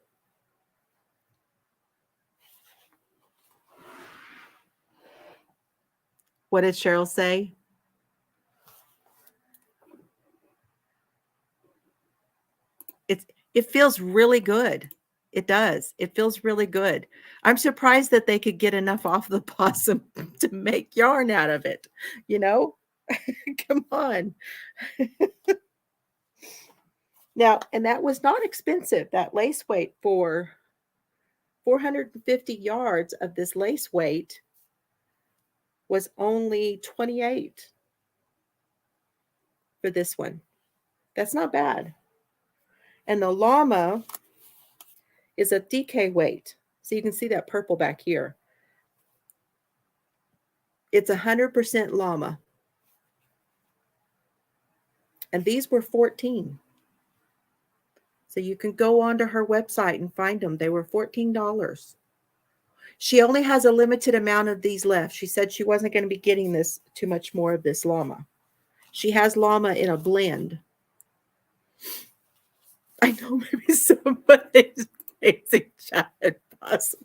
What did Cheryl say? It feels really good. It does. It feels really good. I'm surprised that they could get enough off the possum to make yarn out of it. You know? Come on. Now, and that was not expensive. That lace weight for 450 yards of this lace weight was only 28 for this one. That's not bad. And the llama is a DK weight. So you can see that purple back here. It's 100% llama. And these were 14. So you can go onto her website and find them. They were $14. She only has a limited amount of these left. She said she wasn't going to be getting this too much more of this llama. She has llama in a blend. I know, maybe somebody's amazing giant possums.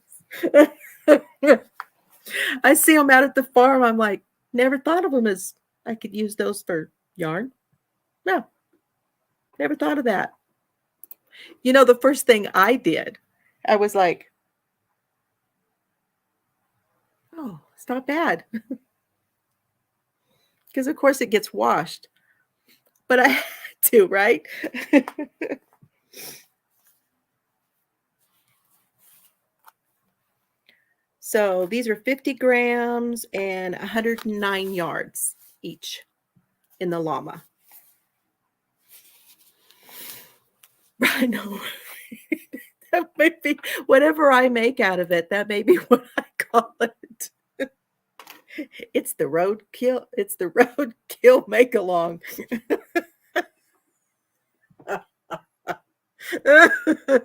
I see them out at the farm. I'm like, never thought of them as I could use those for yarn. No, never thought of that. You know, the first thing I did, I was like, oh, it's not bad. Because, of course, it gets washed. But I had to, right? So these are 50 grams and 109 yards each in the llama. I know. That may be whatever I make out of it. That may be what I call it. It's the roadkill. It's the roadkill make along.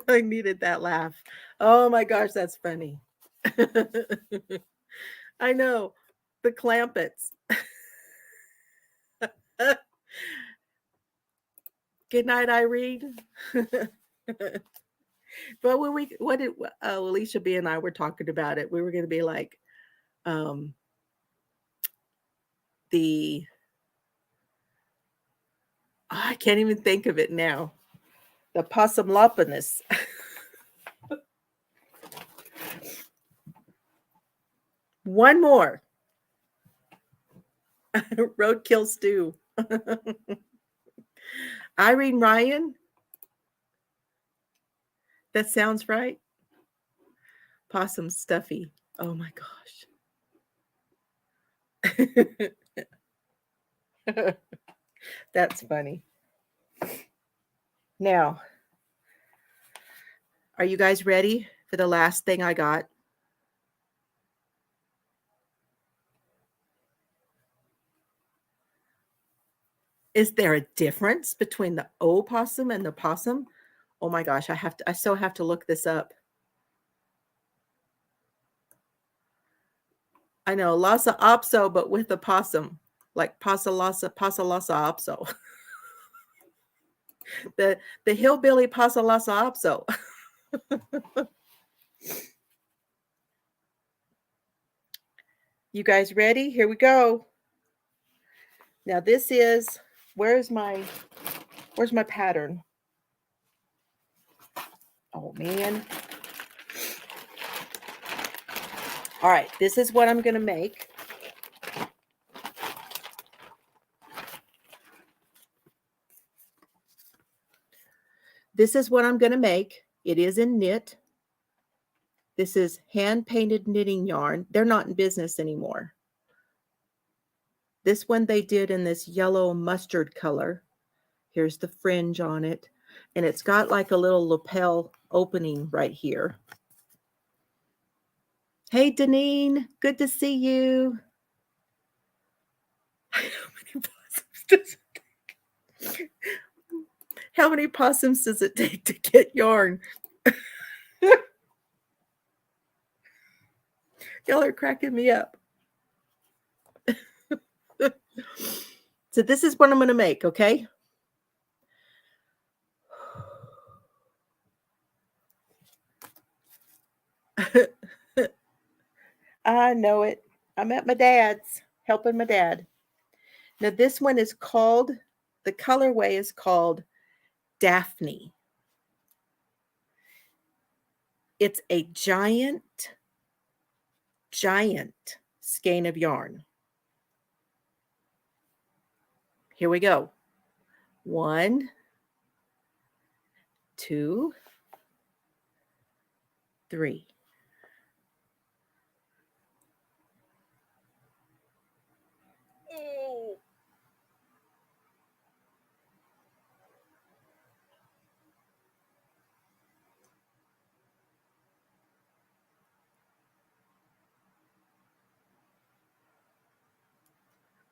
I needed that laugh. Oh my gosh, that's funny. I know. The Clampets. Good night, Irene. But what did Alicia B and I were talking about it. We were going to be like um the I can't even think of it now. The possumloponus. One more. Roadkill stew. Irene Ryan. That sounds right. Possum stuffy. Oh my gosh. That's funny. Now, are you guys ready for the last thing I got? Is there a difference between the opossum and the possum? Oh my gosh, I so have to look this up. I know Lhasa Apso, but with a possum, like Pasalasa Apso. the hillbilly Pasalasa Apso. You guys ready? Here we go. Now this is where's my pattern? Oh man. All right, this is what I'm going to make. This is what I'm going to make. It is in knit. This is hand-painted knitting yarn. They're not in business anymore. This one they did in this yellow mustard color. Here's the fringe on it. And it's got like a little lapel opening right here. Hey, Deneen. Good to see you. How many possums does it take to get yarn? Y'all are cracking me up. So this is what I'm going to make, okay? I know it. I'm at my dad's, helping my dad. Now this one is called, the colorway is called Daphne. It's a giant skein of yarn. Here we go. 1, 2, 3. Oh.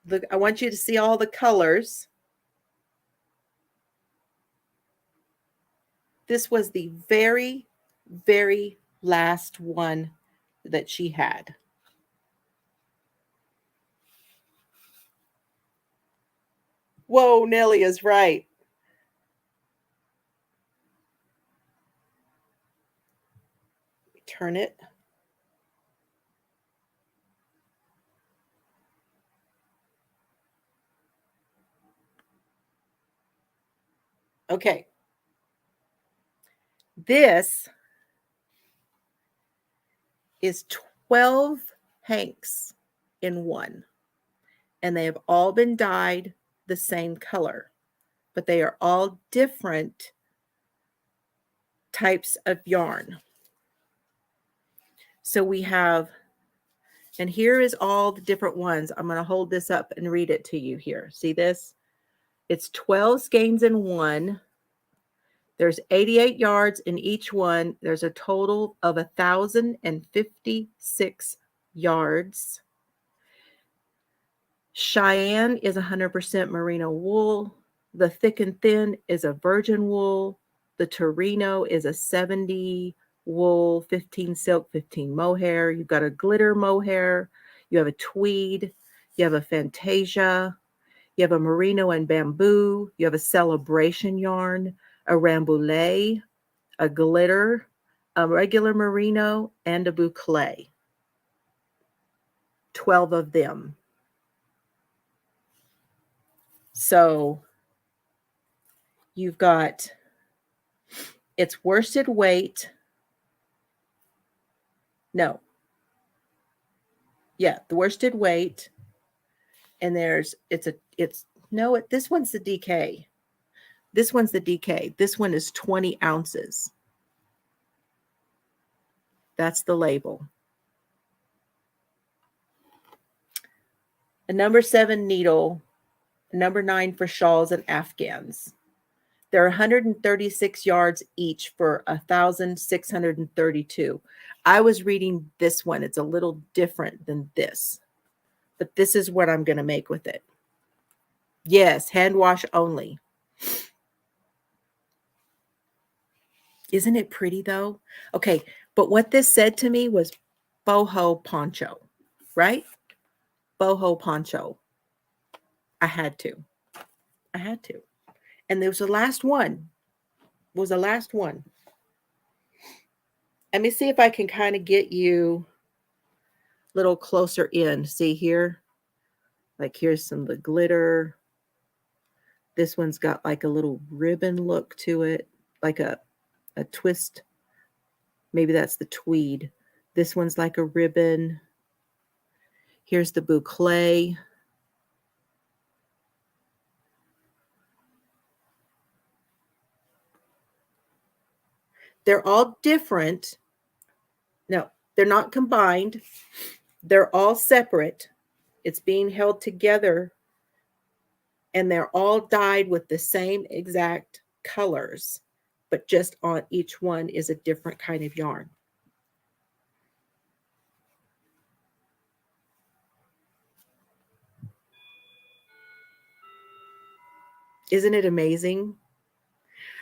Look, I want you to see all the colors. This was the very, very last one that she had. Whoa, Nellie is right. Turn it. Okay. This is 12 hanks in one, and they have all been dyed the same color, but they are all different types of yarn. So we have, and here is all the different ones. I'm going to hold this up and read it to you here. See this? It's 12 skeins in one. There's 88 yards in each one. There's a total of 1,056 yards. Cheyenne is 100% merino wool. The thick and thin is a virgin wool. The Torino is a 70 wool, 15 silk, 15 mohair. You've got a glitter mohair. You have a tweed. You have a Fantasia. You have a merino and bamboo. You have a celebration yarn, a rambouillet, a glitter, a regular merino, and a boucle. 12 of them. So you've got, it's worsted weight. No. Yeah, the worsted weight. And this one's the DK. This one's the DK. This one is 20 ounces. That's the label. A number 7 needle, a number 9 for shawls and afghans. They're 136 yards each for 1,632. I was reading this one. It's a little different than this, but this is what I'm going to make with it. Yes, hand wash only. Isn't it pretty though? Okay, but what this said to me was boho poncho, right? Boho poncho. I had to. And there was the last one. Let me see if I can kind of get you a little closer in. See here? Like here's some of the glitter. This one's got like a little ribbon look to it, like a twist. Maybe that's the tweed. This one's like a ribbon. Here's the boucle. They're all different. No, they're not combined. They're all separate. It's being held together. And they're all dyed with the same exact colors, but just on each one is a different kind of yarn. Isn't it amazing?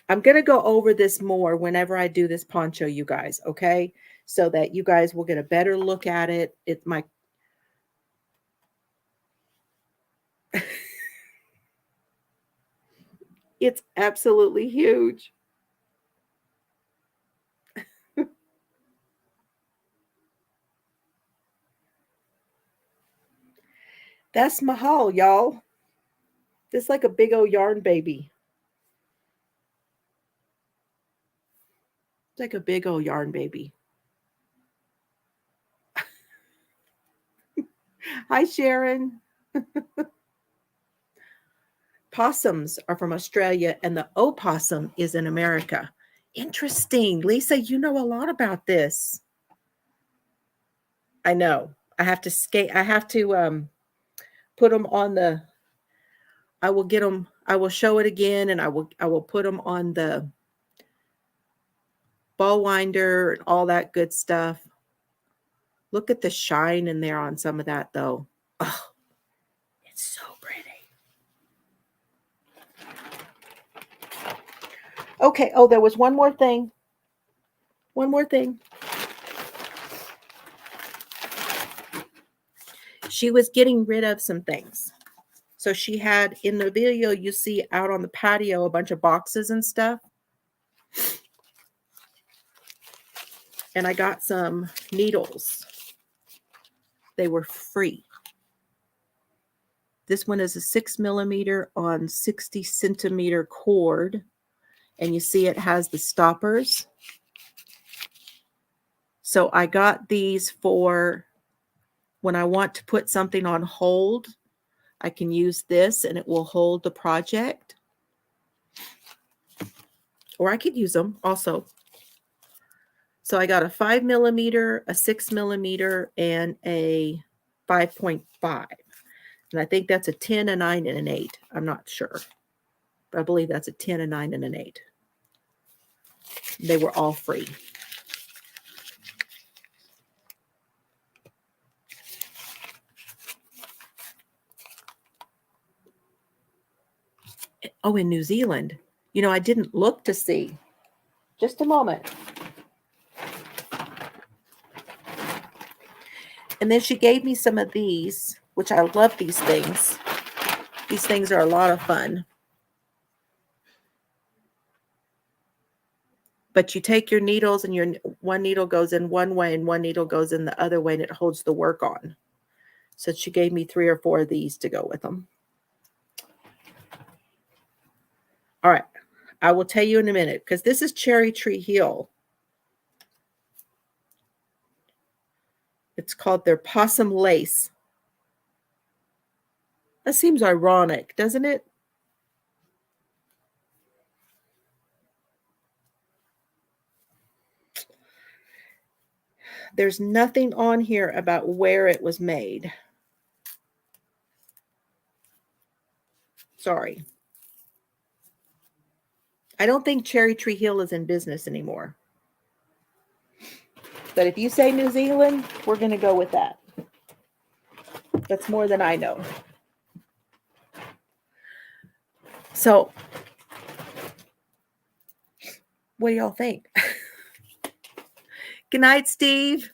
I'm going to go over this more whenever I do this poncho, you guys, okay? So that you guys will get a better look at it. It's my... It's absolutely huge. That's my haul, y'all. It's like a big old yarn baby. It's like a big old yarn baby. Hi, Sharon. Possums are from Australia and the opossum is in America. Interesting. Lisa, you know a lot about this. I know. I have to put them on the, I will get them, I will show it again and I will put them on the ball winder and all that good stuff. Look at the shine in there on some of that though. Oh, it's so pretty. Okay. Oh, there was one more thing. She was getting rid of some things. So she had, in the video, you see out on the patio, a bunch of boxes and stuff. And I got some needles. They were free. This one is a 6 millimeter on 60 centimeter cord. And you see it has the stoppers. So I got these for when I want to put something on hold. I can use this and it will hold the project. Or I could use them also. So I got a 5 millimeter, a 6 millimeter, and a 5.5. And I think that's a 10, a 9, and an 8. I'm not sure. But I believe that's a 10, a 9, and an 8. They were all free. Oh, in New Zealand. You know, I didn't look to see. Just a moment. And then she gave me some of these, which I love these things. These things are a lot of fun. But you take your needles and your one needle goes in one way and one needle goes in the other way and it holds the work on. So she gave me 3 or 4 of these to go with them. All right. I will tell you in a minute because this is Cherry Tree Hill. It's called their Possum Lace. That seems ironic, doesn't it? There's nothing on here about where it was made. Sorry. I don't think Cherry Tree Hill is in business anymore. But if you say New Zealand, we're going to go with that. That's more than I know. So, what do y'all think? Good night, Steve.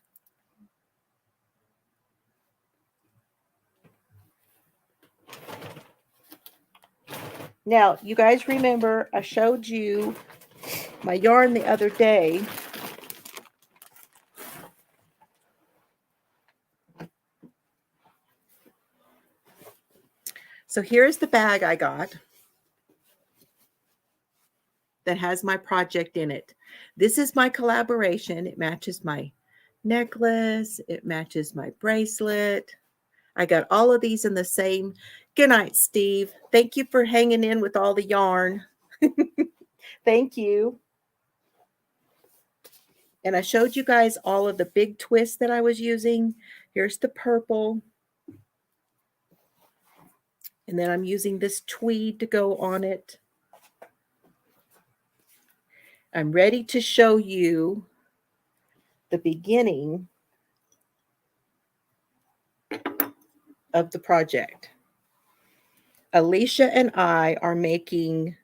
Now, you guys remember I showed you my yarn the other day. So here's the bag I got that has my project in it. This is my collaboration. It matches my necklace. It matches my bracelet. I got all of these in the same. Good night, Steve. Thank you for hanging in with all the yarn. Thank you. And I showed you guys all of the big twists that I was using. Here's the purple. And then I'm using this tweed to go on it. I'm ready to show you the beginning of the project. Alicia and I are making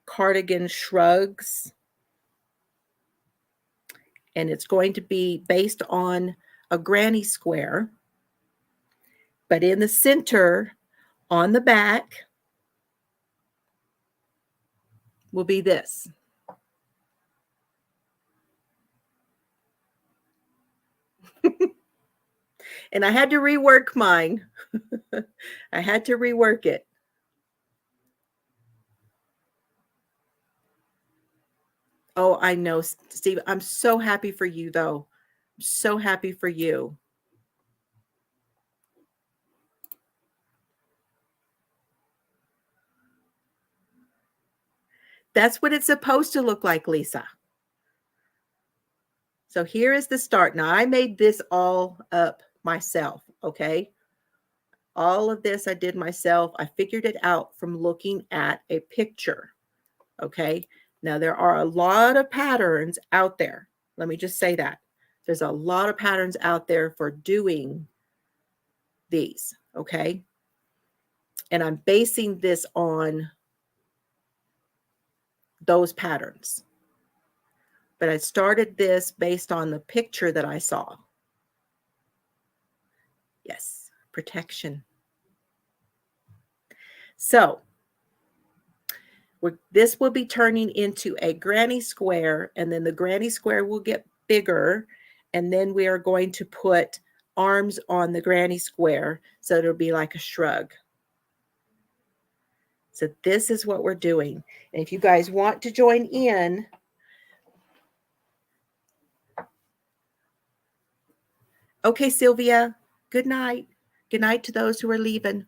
cardigan shrugs. And it's going to be based on a granny square. But in the center, on the back, will be this. And I had to rework mine. I had to rework it. Oh, I know, Steve. I'm so happy for you, though. I'm so happy for you. That's what it's supposed to look like, Lisa. So here is the start. Now, I made this all up myself, okay? All of this I did myself. I figured it out from looking at a picture, okay? Now, there are a lot of patterns out there. Let me just say that. There's a lot of patterns out there for doing these, okay? And I'm basing this on those patterns. But I started this based on the picture that I saw. Yes, protection. So this will be turning into a granny square, and then the granny square will get bigger, and then we are going to put arms on the granny square, so it'll be like a shrug. So this is what we're doing. And if you guys want to join in, okay, Sylvia, good night. Good night to those who are leaving.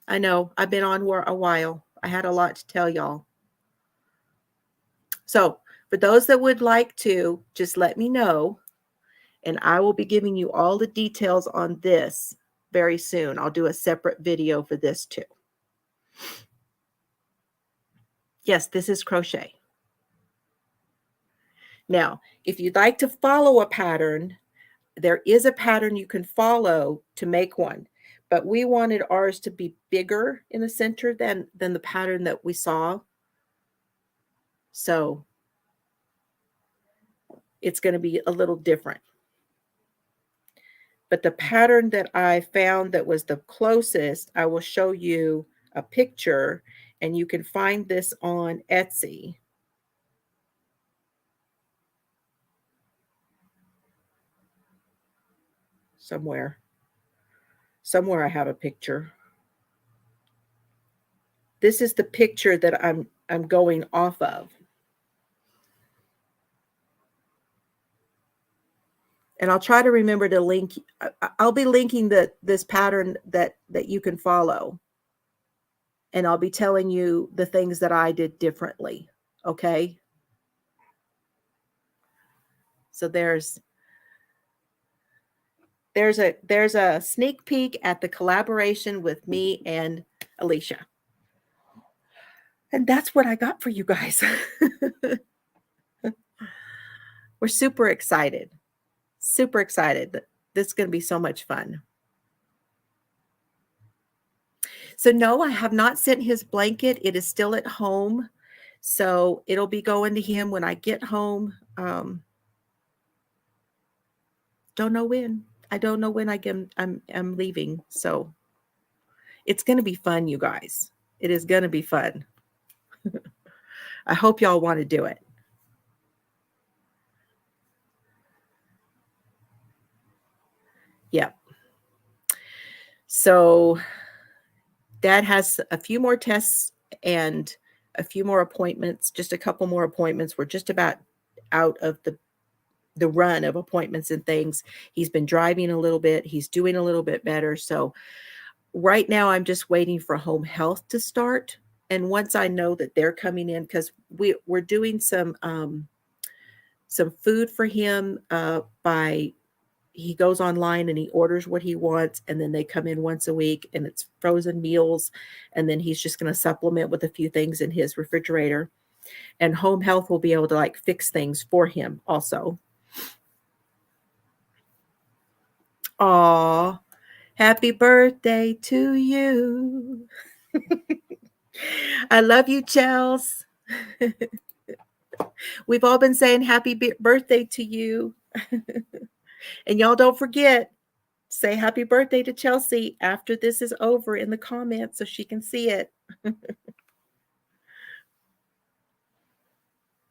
I know I've been on a while. I had a lot to tell y'all. So for those that would like to, just let me know, and I will be giving you all the details on this very soon. I'll do a separate video for this too. Yes, this is crochet. Now, if you'd like to follow a pattern, there is a pattern you can follow to make one, but we wanted ours to be bigger in the center than the pattern that we saw. So it's going to be a little different. But the pattern that I found that was the closest, I will show you a picture, and you can find this on Etsy. Somewhere I have a picture. This is the picture that I'm going off of. And I'll try to remember to link. I'll be linking this pattern that you can follow. And I'll be telling you the things that I did differently. Okay. So there's a sneak peek at the collaboration with me and Alicia. And that's what I got for you guys. We're super excited. Super excited. This is going to be so much fun. So no, I have not sent his blanket. It is still at home. So it'll be going to him when I get home. Don't know when. I don't know when I'm leaving. So it's going to be fun, you guys. It is going to be fun. I hope y'all want to do it. Yep. So Dad has a few more tests and a few more appointments, just a couple more appointments. We're just about out of the run of appointments and things. He's been driving a little bit. He's doing a little bit better. So right now I'm just waiting for home health to start. And once I know that they're coming in, because we're doing some food for him by he goes online and he orders what he wants, and then they come in once a week, and it's frozen meals, and then he's just going to supplement with a few things in his refrigerator, and home health will be able to like fix things for him also. Aw, happy birthday to you. I love you, Chels. We've all been saying happy birthday to you. And y'all don't forget, say happy birthday to Chelsea after this is over in the comments so she can see it.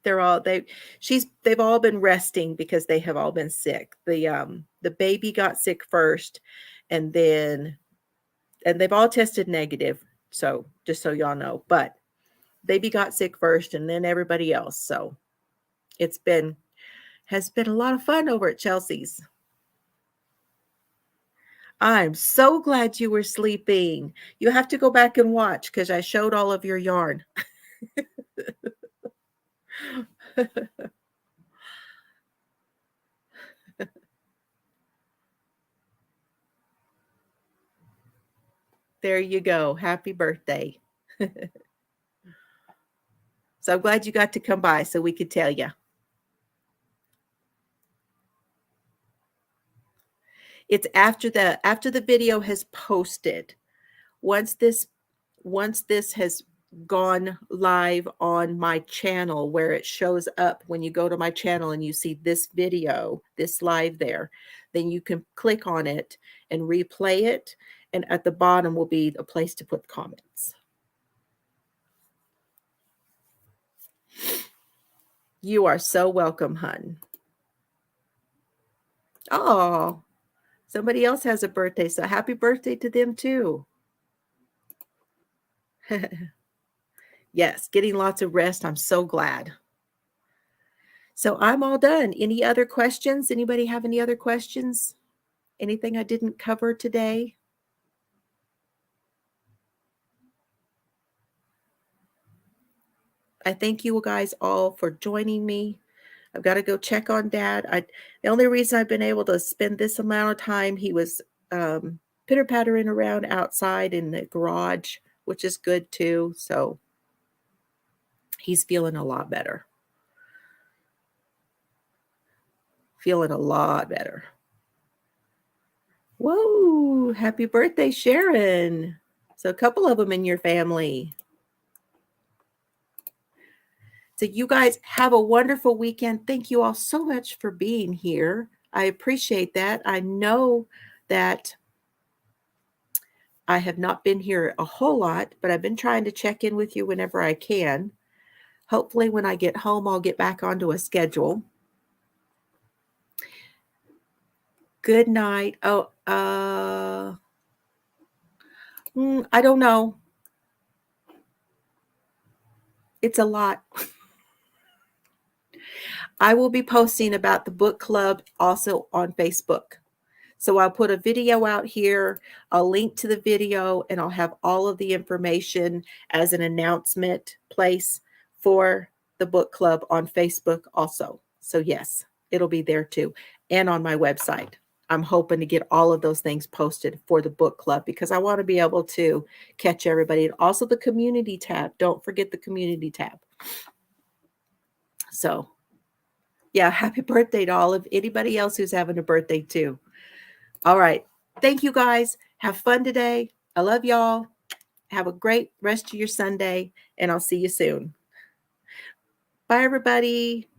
They've all been resting because they have all been sick. The baby got sick first, and they've all tested negative. So just so y'all know, but baby got sick first and then everybody else. So has been a lot of fun over at Chelsea's. I'm so glad you were sleeping. You have to go back and watch because I showed all of your yarn. There you go. Happy birthday. So I'm glad you got to come by so we could tell you. It's after the video has posted. Once this has gone live on my channel, where it shows up when you go to my channel and you see this video, this live there, then you can click on it and replay it. And at the bottom will be a place to put comments. You are so welcome, hun. Oh, somebody else has a birthday, so happy birthday to them too. Yes, getting lots of rest. I'm so glad. So I'm all done. Any other questions? Anybody have any other questions? Anything I didn't cover today? I thank you guys all for joining me. I've got to go check on Dad. The only reason I've been able to spend this amount of time, he was pitter-pattering around outside in the garage, which is good too. So he's feeling a lot better. Feeling a lot better. Whoa, happy birthday, Sharon. So a couple of them in your family. So you guys have a wonderful weekend. Thank you all so much for being here. I appreciate that. I know that I have not been here a whole lot, but I've been trying to check in with you whenever I can. Hopefully when I get home, I'll get back onto a schedule. Good night. Oh, I don't know. It's a lot. I will be posting about the book club also on Facebook. So I'll put a video out here. I'll link to the video and I'll have all of the information as an announcement place for the book club on Facebook also. So yes, it'll be there too. And on my website. I'm hoping to get all of those things posted for the book club because I want to be able to catch everybody. And also the community tab. Don't forget the community tab. So yeah, happy birthday to all of anybody else who's having a birthday too. All right. Thank you guys. Have fun today. I love y'all. Have a great rest of your Sunday, and I'll see you soon. Bye, everybody.